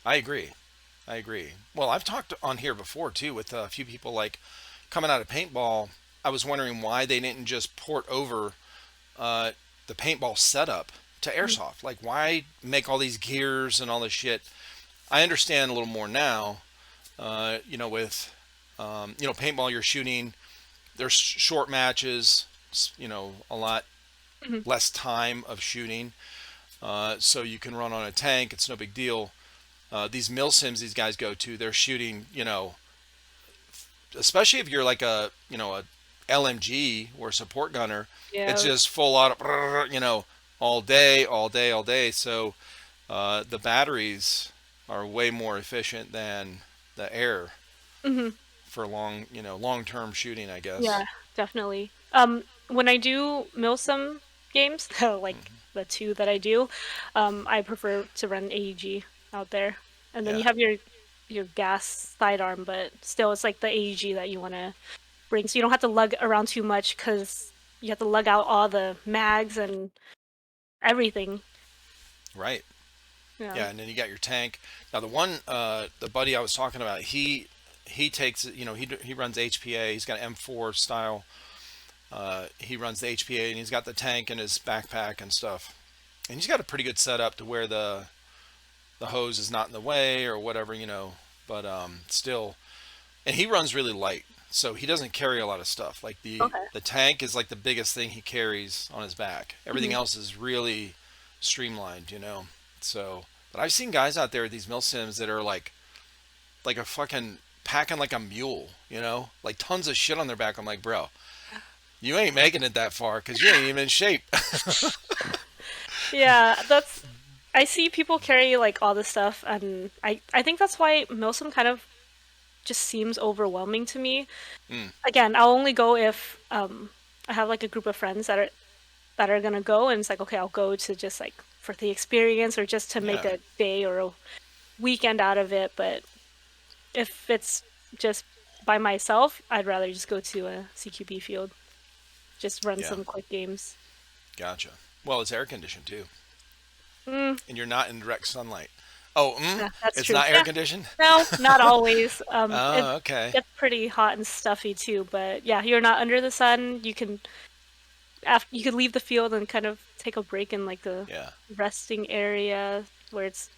I agree. I agree. Well, I've talked on here before too with a few people like coming out of paintball. I was wondering why they didn't just port over uh, the paintball setup to Mhm. airsoft. Like, why make all these gears and all this shit? I understand a little more now. With paintball, you're shooting. There's short matches. A lot Mhm. less time of shooting, so you can run on a tank. It's no big deal. These mil sims these guys go to, they're shooting. Especially if you're like a LMG or a support gunner, it's Yeah. just full auto. All day, all day, all day. So the batteries are way more efficient than the air Mhm. for long-term shooting, I guess. Yeah, definitely. When I do Milsim games, like Hmm. the two that I do, I prefer to run AEG out there. And then you Yeah, have your gas sidearm, but still it's like the AEG that you want to bring. So you don't have to lug around too much because you have to lug out all the mags and everything. right. Yeah. Yeah, and then you got your tank. Now the buddy I was talking about, he takes it. He runs HPA. He's got an M4 style. He runs the HPA, and he's got the tank in his backpack and stuff. And he's got a pretty good setup to where the hose is not in the way or whatever. But still, and he runs really light, so he doesn't carry a lot of stuff. Like the Okay. the tank is like the biggest thing he carries on his back. Everything Hmm. else is really streamlined. So, but I've seen guys out there with these mil sims that are like a fucking packing like a mule, like tons of shit on their back. I'm like, bro, you ain't making it that far because you ain't even in shape. Yeah, that's I see people carry like all this stuff, and I think that's why Milsim kind of just seems overwhelming to me. Mm, Again, I'll only go if I have like a group of friends that are gonna go, and it's like okay, I'll go to just like for the experience or just to make yeah, a day or a weekend out of it. But if it's just by myself, I'd rather just go to a CQB field, just run Yeah, some quick games. gotcha. Well, it's air conditioned too, Mm, and you're not in direct sunlight. Oh, yeah, that's it's true. not air Yeah, conditioned. no, not always. It Oh, okay. gets pretty hot and stuffy too, but yeah, you're not under the sun. You could leave the field and kind of take a break in like the Yeah. resting area where it's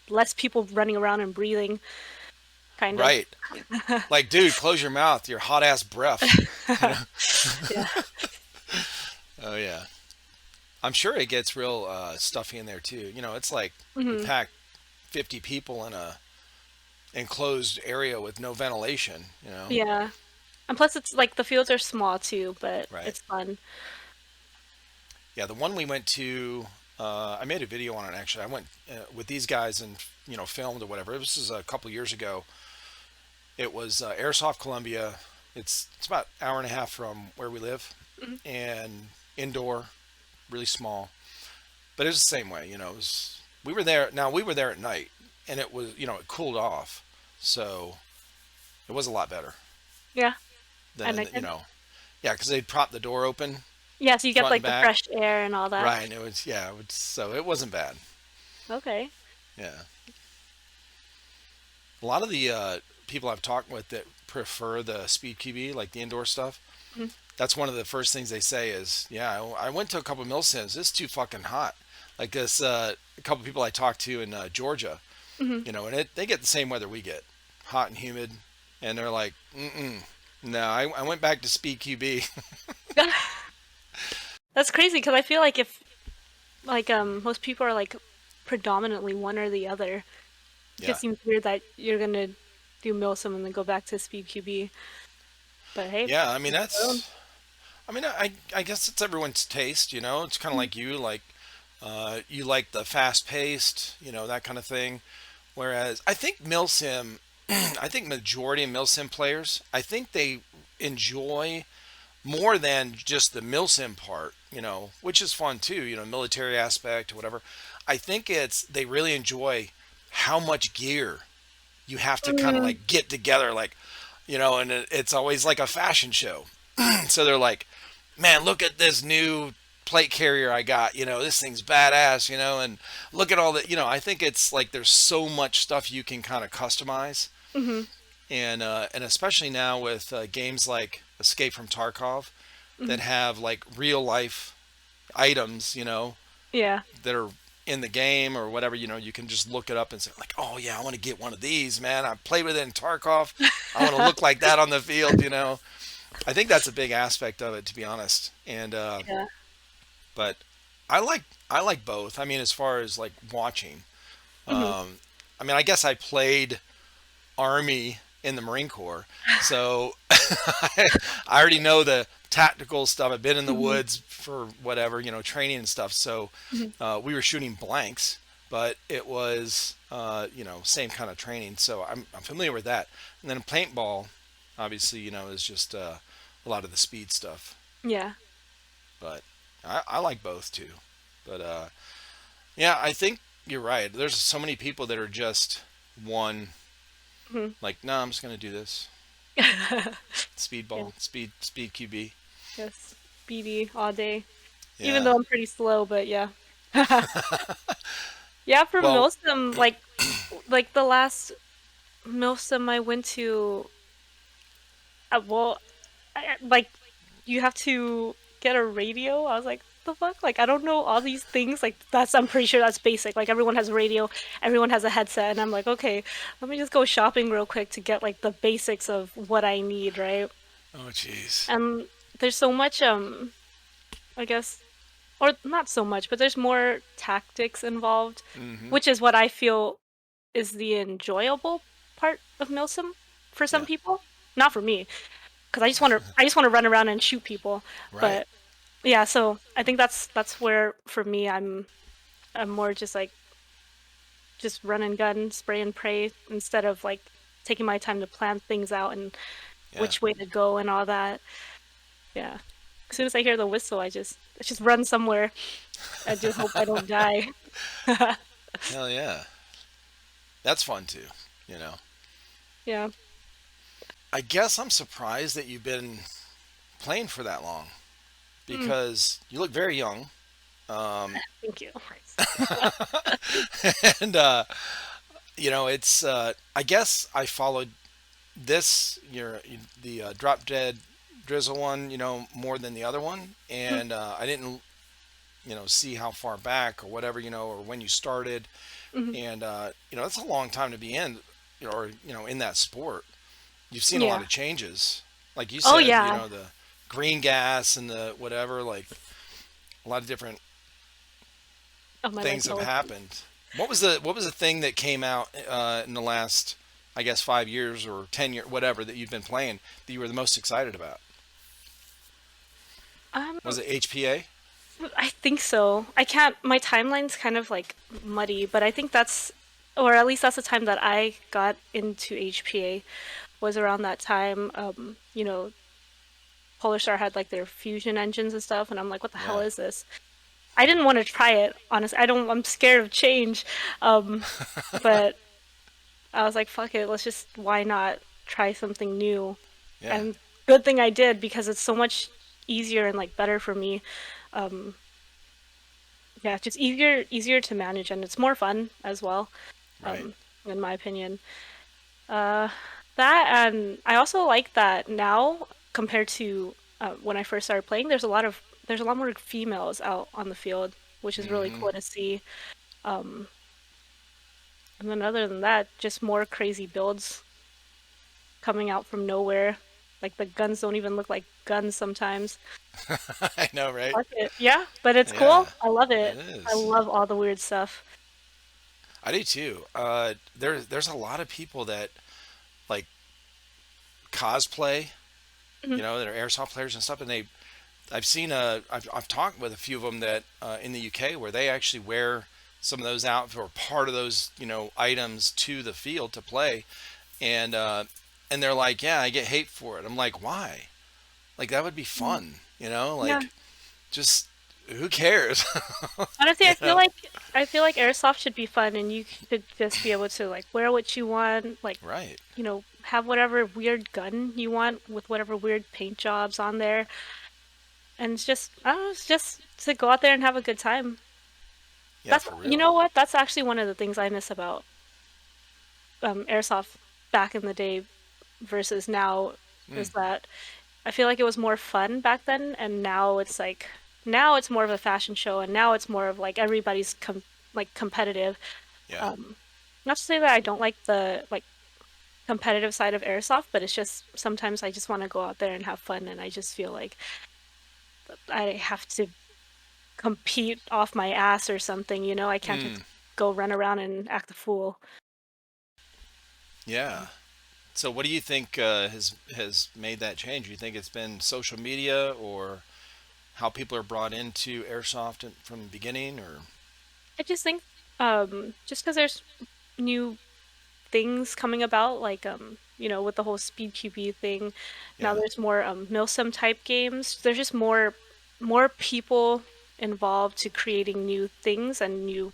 less people running around and breathing, kind of. Right. Like, dude, close your mouth. Your hot ass breath. You know. Yeah. Oh yeah. I'm sure it gets real stuffy in there too. It's like you Hmm. pack 50 people in a enclosed area with no ventilation. Yeah. And plus, it's like the fields are small too, but Right. it's fun. Yeah, the one we went to, I made a video on it actually. I went with these guys and filmed or whatever. This was a couple years ago. It was Airsoft Columbia. It's about an hour and a half from where we live, Hmm. and indoor, really small. But it was the same way. We were there. Now we were there at night, and it was it cooled off, so it was a lot better Yeah. And I than can. yeah, because they'd prop the door open Yeah, so you get front and like the back. fresh air and all that. Right, and so it wasn't bad. Okay. Yeah. A lot of the people I've talked with that prefer the Speed QB, like the indoor stuff, Hmm. that's one of the first things they say is, yeah, I went to a couple mil sims. It's too fucking hot. Like this, a couple people I talked to in Georgia, Hmm. and they get the same weather we get, hot and humid, and they're like, no, I went back to Speed QB. That's crazy because I feel like if like most people are like predominantly one or the other. It Yeah, just seems weird that you're gonna do Milsim and then go back to Speed QB. But hey, yeah. I mean, each their own. I guess it's everyone's taste. It's kind of Mhm. like you like the fast paced, that kind of thing. Whereas I think milsim, I think majority of milsim players, I think they enjoy more than just the milsim part, which is fun too, military aspect or whatever. I think it's they really enjoy how much gear you have to kind of Mm, like get together, like, and it's always like a fashion show. So they're like, man, look at this new plate carrier I got. This thing's badass. And look at all the. I think it's like there's so much stuff you can kind of customize, mm-hmm, and especially now with games like Escape from Tarkov hmm. that have like real life items, Yeah. that are in the game or whatever. You can just look it up and say like, oh yeah, I want to get one of these, man. I played with it in Tarkov. I want to look like that on the field. I think that's a big aspect of it, to be honest. And Yeah. but I like both. I mean, as far as like watching, Hmm. um, I mean, I guess I played Army in the Marine Corps, so I already know the tactical stuff. I've been in the Hmm. woods for whatever, training and stuff. So Hmm. we were shooting blanks, but it was same kind of training. So I'm familiar with that. And then paintball, obviously, is just a lot of the speed stuff. Yeah. But I like both too. But yeah, I think you're right. There's so many people that are just one, Hmm. like, no, I'm just gonna do this Yeah. speedball, speed QB. Yes. Speedy all day. Even Yeah. though I'm pretty slow, but yeah. Yeah, for Well, Milsim, like the last Milsim I went to, well, like you have to get a radio. I was like, the fuck? Like I don't know all these things. Like that's I'm pretty sure that's basic. Like everyone has a radio, everyone has a headset, and I'm like, okay, let me just go shopping real quick to get like the basics of what I need, right? oh jeez. And there's so much I guess or not so much, but there's more tactics involved, Hmm. which is what I feel is the enjoyable part of Milsim for some Yeah. people. Not for me, because I just want to run around and shoot people. Right. But yeah, so I think that's where for me I'm more just like just run and gun, spray and pray instead of like taking my time to plan things out and Yeah. which way to go and all that. Yeah. As soon as I hear the whistle, I just run somewhere. I just hope I don't die. Hell yeah. That's fun too. You know. Yeah. I guess I'm surprised that you've been playing for that long Mm, because you look very young. Um, thank you. and it's. I guess I followed this the Drop Dead Drizzle one, more than the other one, Mm, and I didn't see how far back or whatever, or when you started, mhm. and that's a long time to be in, or in that sport. You've seen a lot Yeah. of changes, like you Oh said, yeah. the green gas and the whatever, like a lot of different Oh, my things legs have always. happened. What was the thing that came out in the last, I guess, 5 years or 10 years, whatever, that you've been playing that you were the most excited about? Um, Was it HPA? I think so. I can't. My timeline's kind of like muddy, but I think that's, or at least that's the time that I got into HPA was around that time. Polar Star had like their fusion engines and stuff, and I'm like, what the hell Yeah. is this? I didn't want to try it, honestly. I don't. I'm scared of change. Um, but I was like, fuck it. Let's just why not try something new? Yeah. And good thing I did because it's so much easier and like better for me. Um, yeah, just easier to manage and it's more fun as well. Right. Um, in my opinion. Uh, that and I also like that now compared to when I first started playing. There's a lot more females out on the field, which is really Mm-hmm. cool to see. Um, and then other than that, just more crazy builds coming out from nowhere. Like the guns don't even look like guns sometimes. I know, right? Fuck it. Yeah, but it's Yeah, cool. I love it it. I is. love all the weird stuff. I do too. There's a lot of people that like cosplay, Mhm. that are airsoft players and stuff, and I've talked with a few of them that in the UK where they actually wear some of those out or part of those items to the field to play, and they're like, yeah, I get hate for it. I'm like, why? Like that would be Mm. fun, Yeah. like just who cares, Honestly, you know? I feel like airsoft should be fun and you should just be able to like wear what you want, like, Right. have whatever weird gun you want with whatever weird paint jobs on there. And it's just I don't know, it's just to go out there and have a good time. Yeah, for You real. know what? That's actually one of the things I miss about airsoft back in the day versus now Mm, is that I feel like it was more fun back then, and now it's more of a fashion show, and now it's more of like everybody's like competitive. yeah. Um, Not to say that I don't like the like competitive side of airsoft, but it's just sometimes I just want to go out there and have fun, and I just feel like I have to compete off my ass or something, you know? I can't Mm, just go run around and act a fool. yeah. So what do you think has made that change? You think it's been social media or how people are brought into airsoft from the beginning, or I just think just because there's new things coming about, like with the whole Speed QB thing. Now yeah. there's more Milsim type games. There's just more people involved to creating new things and new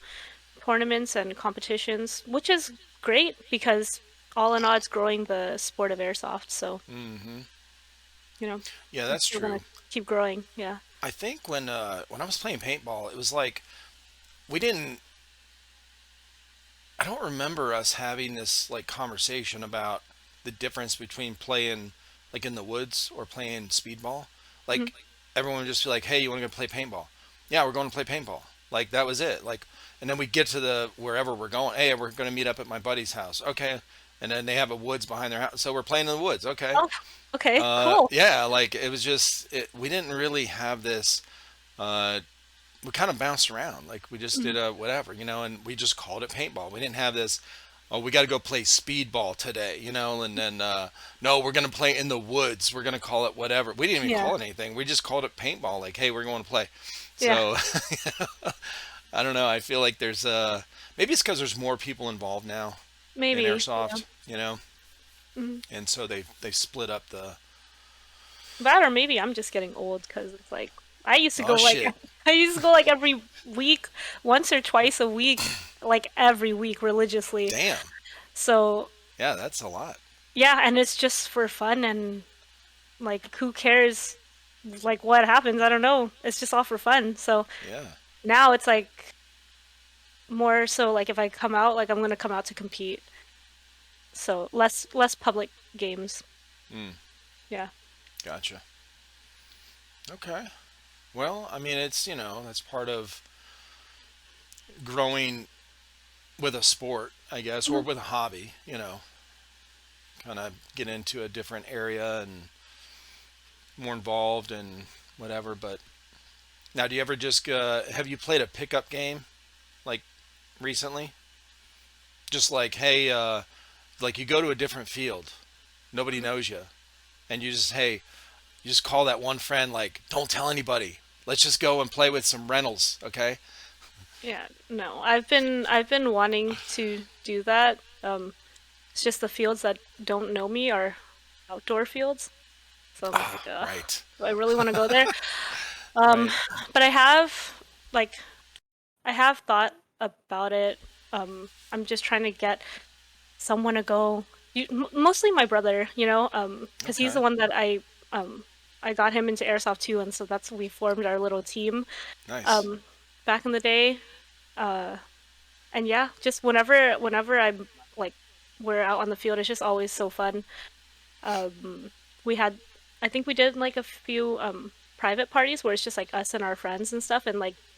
tournaments and competitions, which is great because all in all, it's growing the sport of airsoft. So Mm-hmm. you know, Yeah, it's that's still gonna true. keep growing. Yeah. I think when I was playing paintball, it was like we didn't. I don't remember us having this like conversation about the difference between playing like in the woods or playing speedball. Mhm. Like everyone would just be like, "Hey, you want to go play paintball?" Yeah, we're going to play paintball. Like that was it. Like, and then we get to the wherever we're going. Hey, we're going to meet up at my buddy's house. Okay, and then they have a woods behind their house, so we're playing in the woods. Okay, Oh, okay, cool. yeah, like it was just we didn't really have this. We kind of bounced around. Like we just did Mhm. a whatever, and we just called it paintball. We didn't have this. Oh, we got to go play speedball today, and then no, we're gonna play in the woods. We're gonna call it whatever. We didn't even Yeah, call it anything. We just called it paintball. Like, hey, we're going to play. yeah, So I don't know. I feel like there's maybe it's because there's more people involved now in maybe. Yeah. airsoft, Mhm. and so they split up the. That or maybe I'm just getting old because it's like I used to Oh go like shit! I used to go like every week, once or twice a week, like every week religiously. Damn. So Yeah, that's a lot. yeah, and it's just for fun and like who cares like what happens? I don't know. It's just all for fun. So Yeah. now it's like more so like if I come out, like I'm gonna come out to compete. So less public games. Mm, Yeah. gotcha. Okay. Well, I mean, it's, that's part of growing with a sport, I guess, or Mhm. with a hobby, kind of get into a different area and more involved and whatever. But now, do you ever just, have you played a pickup game like recently? Just like, hey, like you go to a different field, nobody knows you, and you just, hey, you just call that one friend, like, don't tell anybody. Let's just go and play with some rentals, okay? Yeah. No. I've been wanting to do that. It's just the fields that don't know me are outdoor fields. So I'm Ah, like, right, do I really want to go there? Um, right. but like I have thought about it. I'm just trying to get someone to go. Mostly my brother, because he's Okay, the one that um I got him into airsoft too, and so that's we formed our little team nice. um back in the day. Uh, and yeah, just whenever I'm like we're out on the field, it's just always so fun. Um, we had, I think we did like a few private parties where it's just like us and our friends and stuff,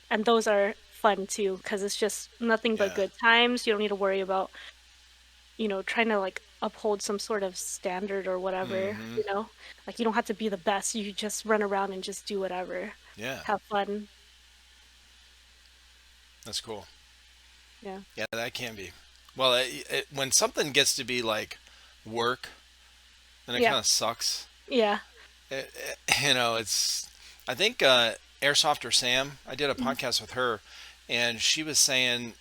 and those are fun too because it's just nothing but Yeah. good times. You don't need to worry about trying to like uphold some sort of standard or whatever. Mm-hmm. Like you don't have to be the best. You just run around and just do whatever, Yeah, have fun. that's cool. Yeah, Yeah, that can be. Well, when something gets to be like work, then it yeah, kind of sucks. yeah. It's. I think Airsofter Sam. I did a Mhm, podcast with her, and she was saying,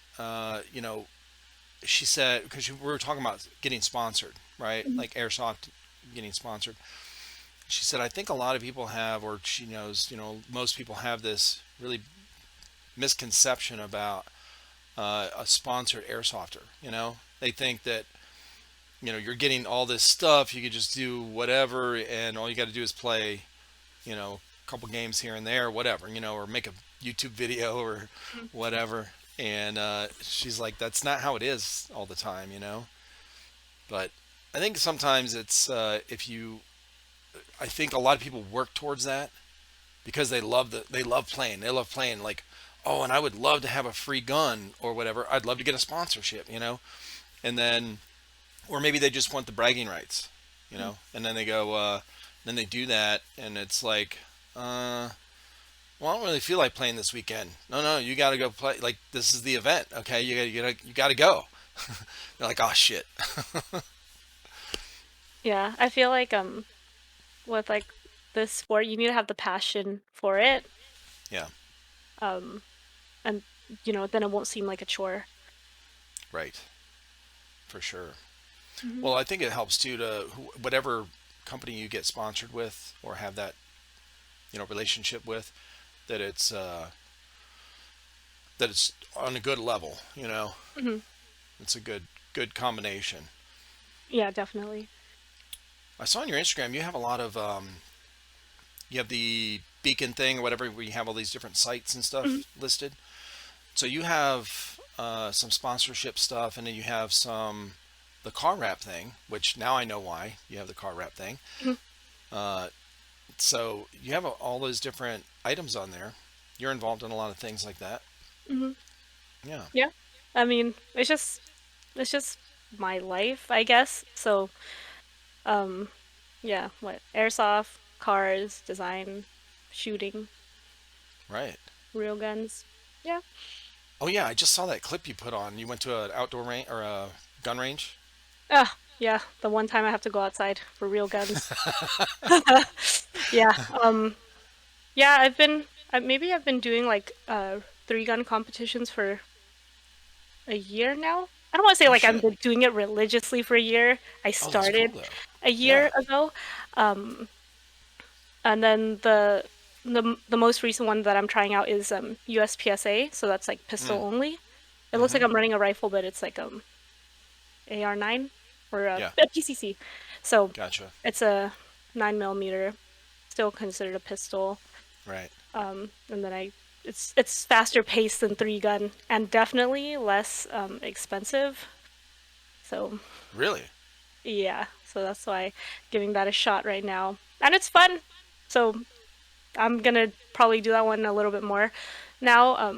she said because we were talking about getting sponsored, right? mhm, Like Airsoft getting sponsored. She said, I think a lot of people have, or she knows, most people have this really misconception about a sponsored airsofter. They think that you're getting all this stuff. You could just do whatever, and all you got to do is play, a couple games here and there, whatever, or make a YouTube video or mhm. whatever. And she's like, that's not how it is all the time. But I think sometimes it's if you. I think a lot of people work towards that because they love playing. They love playing like, oh, and I would love to have a free gun or whatever. I'd love to get a sponsorship. And then or maybe they just want the bragging rights. And then they go then they do that and it's like well, I don't really feel like playing this weekend. No, no, you got to go play. Like this is the event, okay? You got to go. They're like, oh shit. Yeah, I feel like with like this sport, you need to have the passion for it. Yeah, Um, and then it won't seem like a chore. right, for sure. Hmm. Well, I think it helps too to whatever company you get sponsored with or have that relationship with, that it's on a good level. Hmm. It's a good combination. Yeah, definitely. I saw on your Instagram you have a lot of you have the beacon thing or whatever where you have all these different sites and Hmm. stuff listed. So you have some sponsorship stuff, and then you have some the car wrap thing, which now I know why you have the car wrap thing. Hmm. Uh, so you have all those different items on there. You're involved in a lot of things like that. Hmm. Yeah, Yeah. I mean, it's just my life, I guess. So, um, yeah, what airsoft, cars, design, shooting, right. real guns. Yeah. Oh yeah, I just saw that clip you put on. You went to an outdoor range or a gun range. Ah, yeah. The one time I have to go outside for real guns. Yeah. Yeah. Maybe I've been doing like three gun competitions for a year now. I don't want to say Oh like I've shit. been doing it religiously for a year. I Oh, that's cool started though. a Yeah. year ago. Um, and then the most recent one that I'm trying out is USPSA, so that's like pistol Mm. only. It looks like Mm-hmm. I'm running a rifle, but it's like AR-9 or Yeah. a PCC. So Gotcha. it's a 9 millimeter, still considered a pistol. Right. And then it's faster paced than three gun and definitely less expensive. So Really? yeah, so that's why giving that a shot right now, and it's fun. So I'm gonna probably do that one a little bit more now,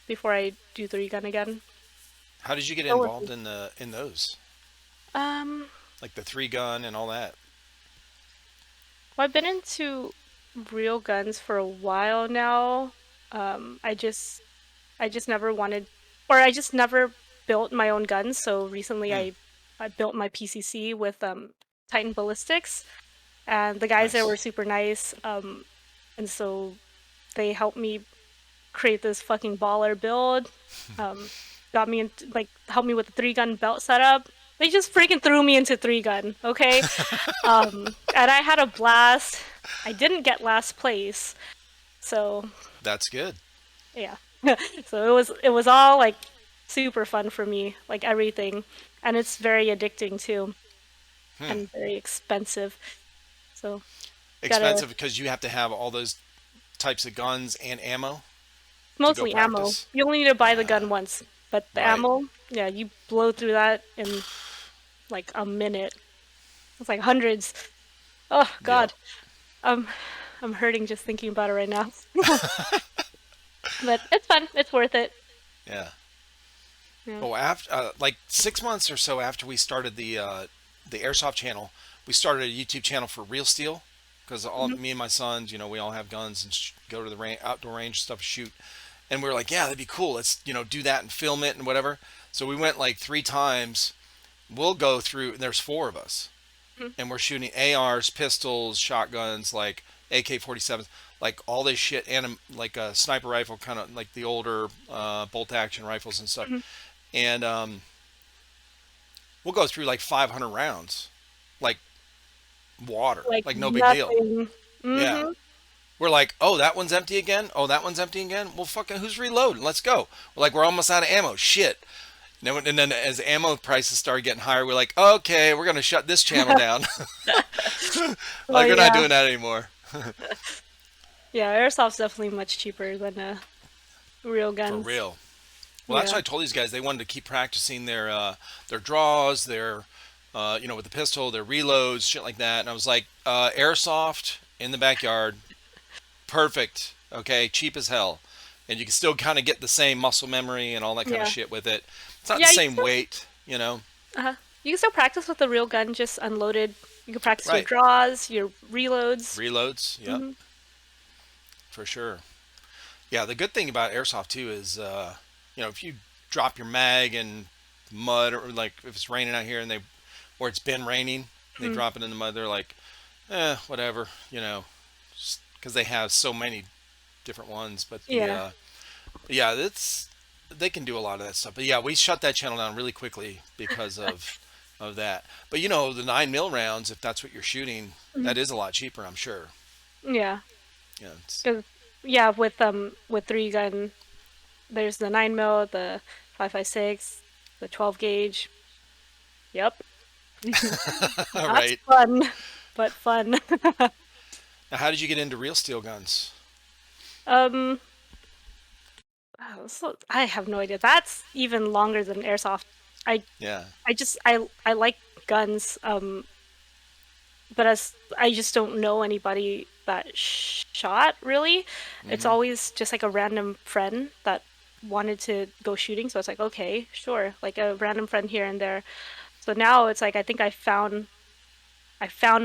before I do three gun again. How did you get So we'll involved see. in those, Um, like the three gun and all that? well, I've been into real guns for a while now. I just never wanted, or I just never built my own guns. So recently, Hmm. I built my PCC with Titan Ballistics, and the guys there were Nice. super nice. And so they helped me create this fucking baller build. Um, got me into like helped me with the three gun belt setup. They just freaking threw me into three gun, okay? And I had a blast. I didn't get last place, so That's good. yeah. So it was all like super fun for me, like everything, and it's very addicting too, Hmm. and very expensive. So gotta Expensive because you have to have all those types of guns and ammo to go mostly ammo. practice. You only need to buy the Yeah. gun once, but the Right. ammo, yeah, you blow through that in like a minute. It's like hundreds. Oh Yep. God, um, I'm hurting just thinking about it right now. But it's fun. It's worth it. Yeah. Yeah. Well, after like 6 months or so after we started the airsoft channel, we started a YouTube channel for Real Steel because all Mhm. me and my sons, we all have guns and go to the outdoor range stuff, shoot, and we were like, yeah, that'd be cool. Let's do that and film it and whatever. So we went like 3 times. We'll go through. There's four of us, Mhm. and we're shooting ARs, pistols, shotguns, like AK-47s, like all this shit, and like a sniper rifle, kind of like the older bolt action rifles and stuff. Mhm. And we'll go through like 500 rounds, like water, Like like no big deal. nothing. Yeah. Hmm. We're like, oh, that one's empty again. Oh, that one's empty again. Well, fucking, who's reloading? Let's go. We're like, we're almost out of ammo. Shit. And then as ammo prices started getting higher, we're like, okay, we're gonna shut this channel down. Oh Like, we're not yeah. doing that anymore. Yeah, airsoft's definitely much cheaper than real For guns. real. Well, that's Yeah. what I told these guys. They wanted to keep practicing their draws, their with the pistol, their reloads, shit like that. And I was like, airsoft in the backyard, perfect. Okay, cheap as hell, and you can still kind of get the same muscle memory and all that kind of Yeah. shit with it. It's not the Yeah, same weight. you can still practice with the real gun just unloaded. You can practice your Right. draws, your reloads. Reloads. Yep, Hmm. for sure. Yeah, the good thing about airsoft too is, if you drop your mag in mud, or like if it's raining out here and or it's been raining, they Hmm. drop it in the mud. They're like, whatever, because they have so many different ones. But Yeah. yeah, they can do a lot of that stuff. But yeah, we shut that channel down really quickly because of that. But the 9 mil rounds, if that's what you're shooting, Hmm. that is a lot cheaper, I'm sure. Yeah. Yeah, it's 'Cause yeah, with three gun, there's the 9 mil, the 5.56, the 12 gauge. Yep. all That's right. fun, but fun. Now, how did you get into real steel guns? Um, so I have no idea. That's even longer than airsoft. I Yeah. I like guns. But as I just don't know anybody that shot really. It's Hmm. always just like a random friend that wanted to go shooting. So it's like, okay, sure, like a random friend here and there. So now it's like I think I found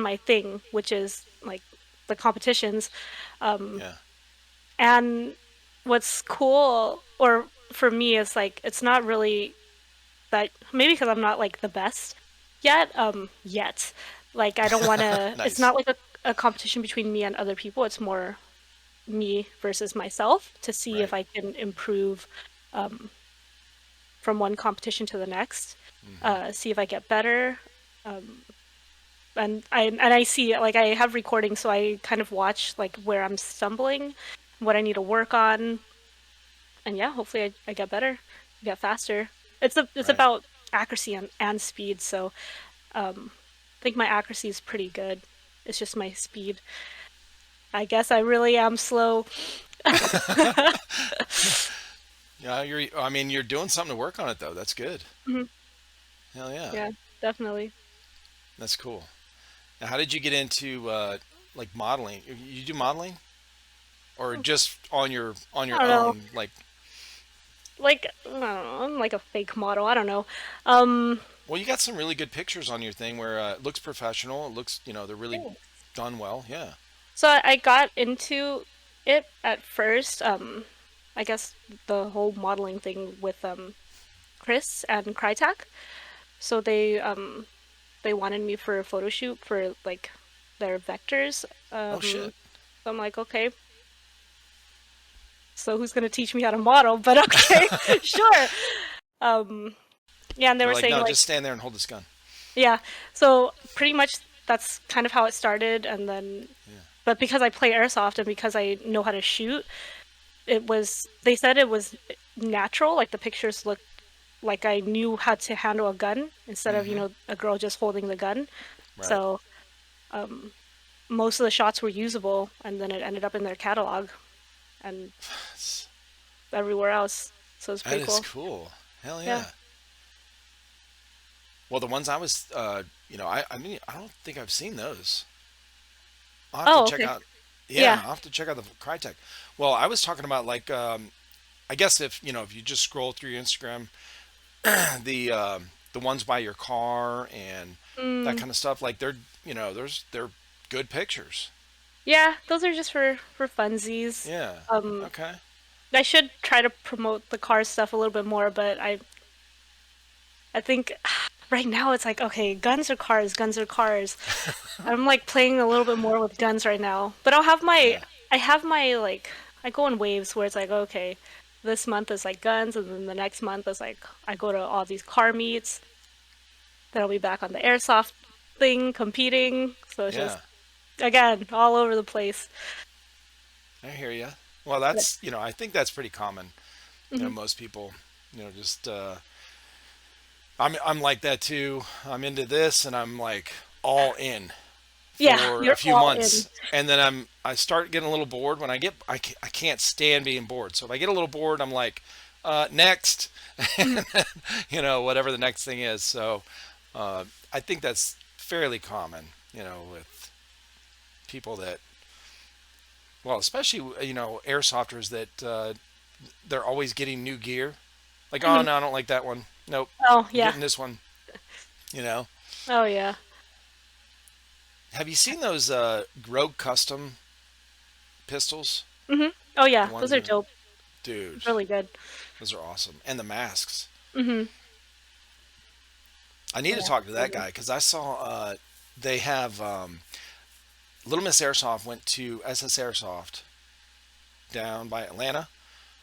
my thing, which is like the competitions. Um, Yeah. and what's cool, or for me, is like it's not really that, maybe because I'm not like the best yet. Like I don't want to. It's Nice. not like a competition between me and other people. It's more me versus myself to see if Right. I can improve um, from one competition to the next. Hmm. See if I get better. Um, and I see, like, I have recordings, so I kind of watch like where I'm stumbling, what I need to work on, and yeah, hopefully I get better, get faster. It's Right. about accuracy and speed, so um think my accuracy is pretty good. It's just my speed. I guess I really am slow. Yeah, I mean, you're doing something to work on it though. That's good. Mhm. Hell yeah, Yeah, definitely. that's cool. Now, how did you get into like modeling? You do modeling, or just on I your don't know. own? Like, Like, I don't know. I'm like a fake model. I don't know. Um, well, you got some really good pictures on your thing where it looks professional. It looks, they're really done well. Yeah. so I got into it at first. I guess the whole modeling thing with Chris and Crytek. So they wanted me for a photo shoot for like their vectors. Oh shit. So I'm like, okay, so who's gonna teach me how to model? But okay, sure. Um, yeah, and they They're were like, saying no, like, just stand there and hold this gun. yeah. So pretty much that's kind of how it started, and then, Yeah. but because I play airsoft and because I know how to shoot, it was. They said it was natural. Like the pictures looked like I knew how to handle a gun instead of, Mm-hmm. a girl just holding the gun. Right. So um, most of the shots were usable, and then it ended up in their catalog and That's- everywhere else. So it's That pretty is cool. cool. Hell Yeah. yeah. Well, the ones I was, I mean, I don't think I've seen those. I'll have to Oh, check okay. out. Yeah, Yeah. I'll have to check out the Crytek. Well, I was talking about like, I guess if you just scroll through your Instagram, the ones by your car and that Mm, kind of stuff, like they're good pictures. yeah, those are just for funsies. Yeah. Um, Okay. I should try to promote the car stuff a little bit more, but I think right now it's like, okay, guns or cars, guns or cars. I'm like playing a little bit more with guns right now. But Yeah. I have my like, I go in waves where it's like, okay, this month is like guns, and then the next month is like, I go to all these car meets, then I'll be back on the airsoft thing, competing. So it's Yeah. just, again, all over the place. I hear you. Well, But, I think that's pretty common. mhm. Most people, just I'm like that too. I'm into this and I'm like all in Yeah, for a you're few all in. months and then I start getting a little bored when I can't stand being bored. So if I get a little bored, I'm like next. Mhm. Whatever the next thing is. So I think that's fairly common, with people that, well, especially airsofters that they're always getting new gear. Like, oh Mhm. no, I don't like that one. Nope, Oh, I'm yeah. getting this one. You know, Oh, yeah. have you seen those Rogue Custom pistols? Hmm. Oh, The yeah. ones Those are that, dope. dude, Really good. those are awesome. And the masks. Hmm. I need to Yeah. talk to that Really. guy because I saw they have Little Miss Airsoft went to SS Airsoft down by Atlanta,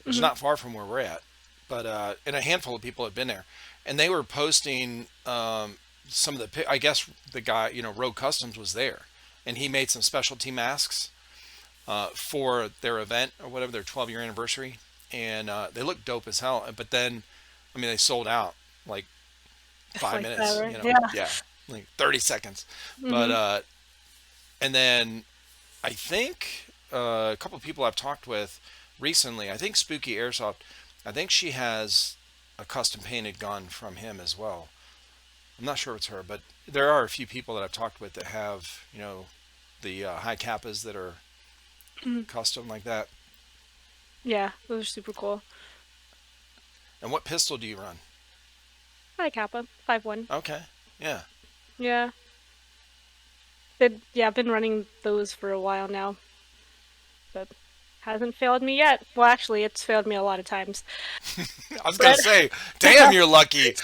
which is Hmm. not far from where we're at. But and a handful of people had been there, and they were posting some of I guess the guy, Rogue Customs was there, and he made some specialty masks for their event or whatever, their 12-year anniversary, and they looked dope as hell. But then, I mean, they sold out like It's five like that, minutes, right? Yeah. yeah, like 30 seconds. But Hmm. and then I think a couple of people I've talked with recently, I think Spooky Airsoft, I think she has a custom painted gun from him as well. I'm not sure if it's her, but there are a few people that I've talked with that have, the high kappas that are custom like that. Yeah, those are super cool. And what pistol do you run? Hi, Kappa. 5-1. Okay, yeah. Yeah. I've been running those for a while now, but hasn't failed me yet. Well, actually, it's failed me a lot of times. I was gonna But say, damn, you're lucky.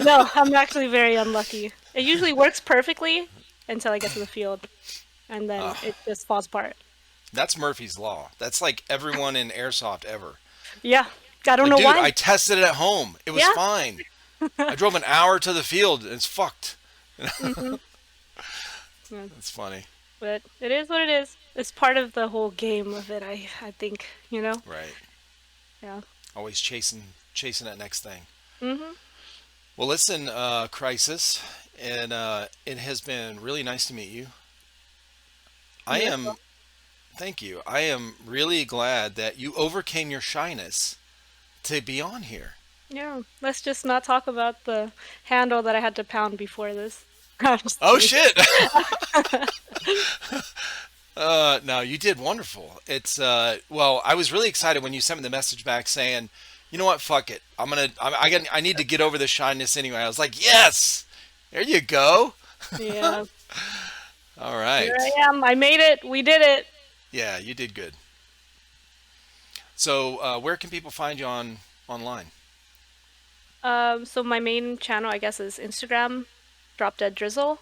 no, I'm actually very unlucky. It usually works perfectly until I get to the field, and then Uh, it just falls apart. that's Murphy's Law. That's like everyone in airsoft ever. Yeah, I don't Like, know dude, why. I tested it at home. It was Yeah. fine. I drove an hour to the field and it's fucked. Hmm. Yeah. That's funny. But it is what it is. It's part of the whole game of it. I think, you know. Right. Yeah. Always chasing that next thing. Hmm. Well, listen, Crisis. and it has been really nice to meet you. I You as well. am, thank you. I am really glad that you overcame your shyness to be on here. Yeah, let's just not talk about the handle that I had to pound before this. I'm just Oh kidding. shit! No, you did wonderful. It's well, I was really excited when you sent me the message back saying, "You know what? Fuck it. I need to get over the shyness anyway." I was like, "Yes, there you go." Yeah, All here I right. am. I made it. We did it. Yeah, you did good. So, where can people find you on online? So my main channel, I guess, is Instagram, Drop Dead Drizzle.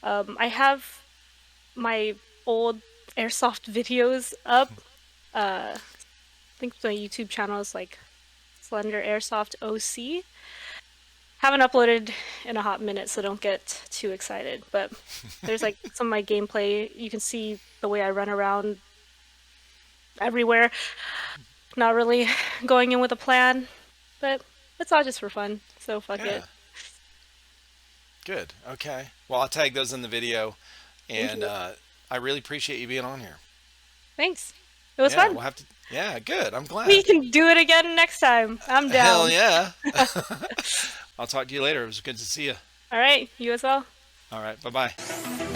I have my old airsoft videos up. I think my YouTube channel is like Slender Airsoft OC. Haven't uploaded in a hot minute, so don't get too excited. But there's like some of my gameplay. You can see the way I run around everywhere. Not really going in with a plan, but it's all just for fun. So fuck Yeah, it. good. Okay. Well, I'll tag those in the video, Thank and you. I really appreciate you being on here. Thanks. It was Yeah, fun. we'll have to. Yeah, good. I'm We glad. can do it again next time. I'm Hell down. yeah. I'll talk to you later. It was good to see you. All right, you as well. All right. Bye bye.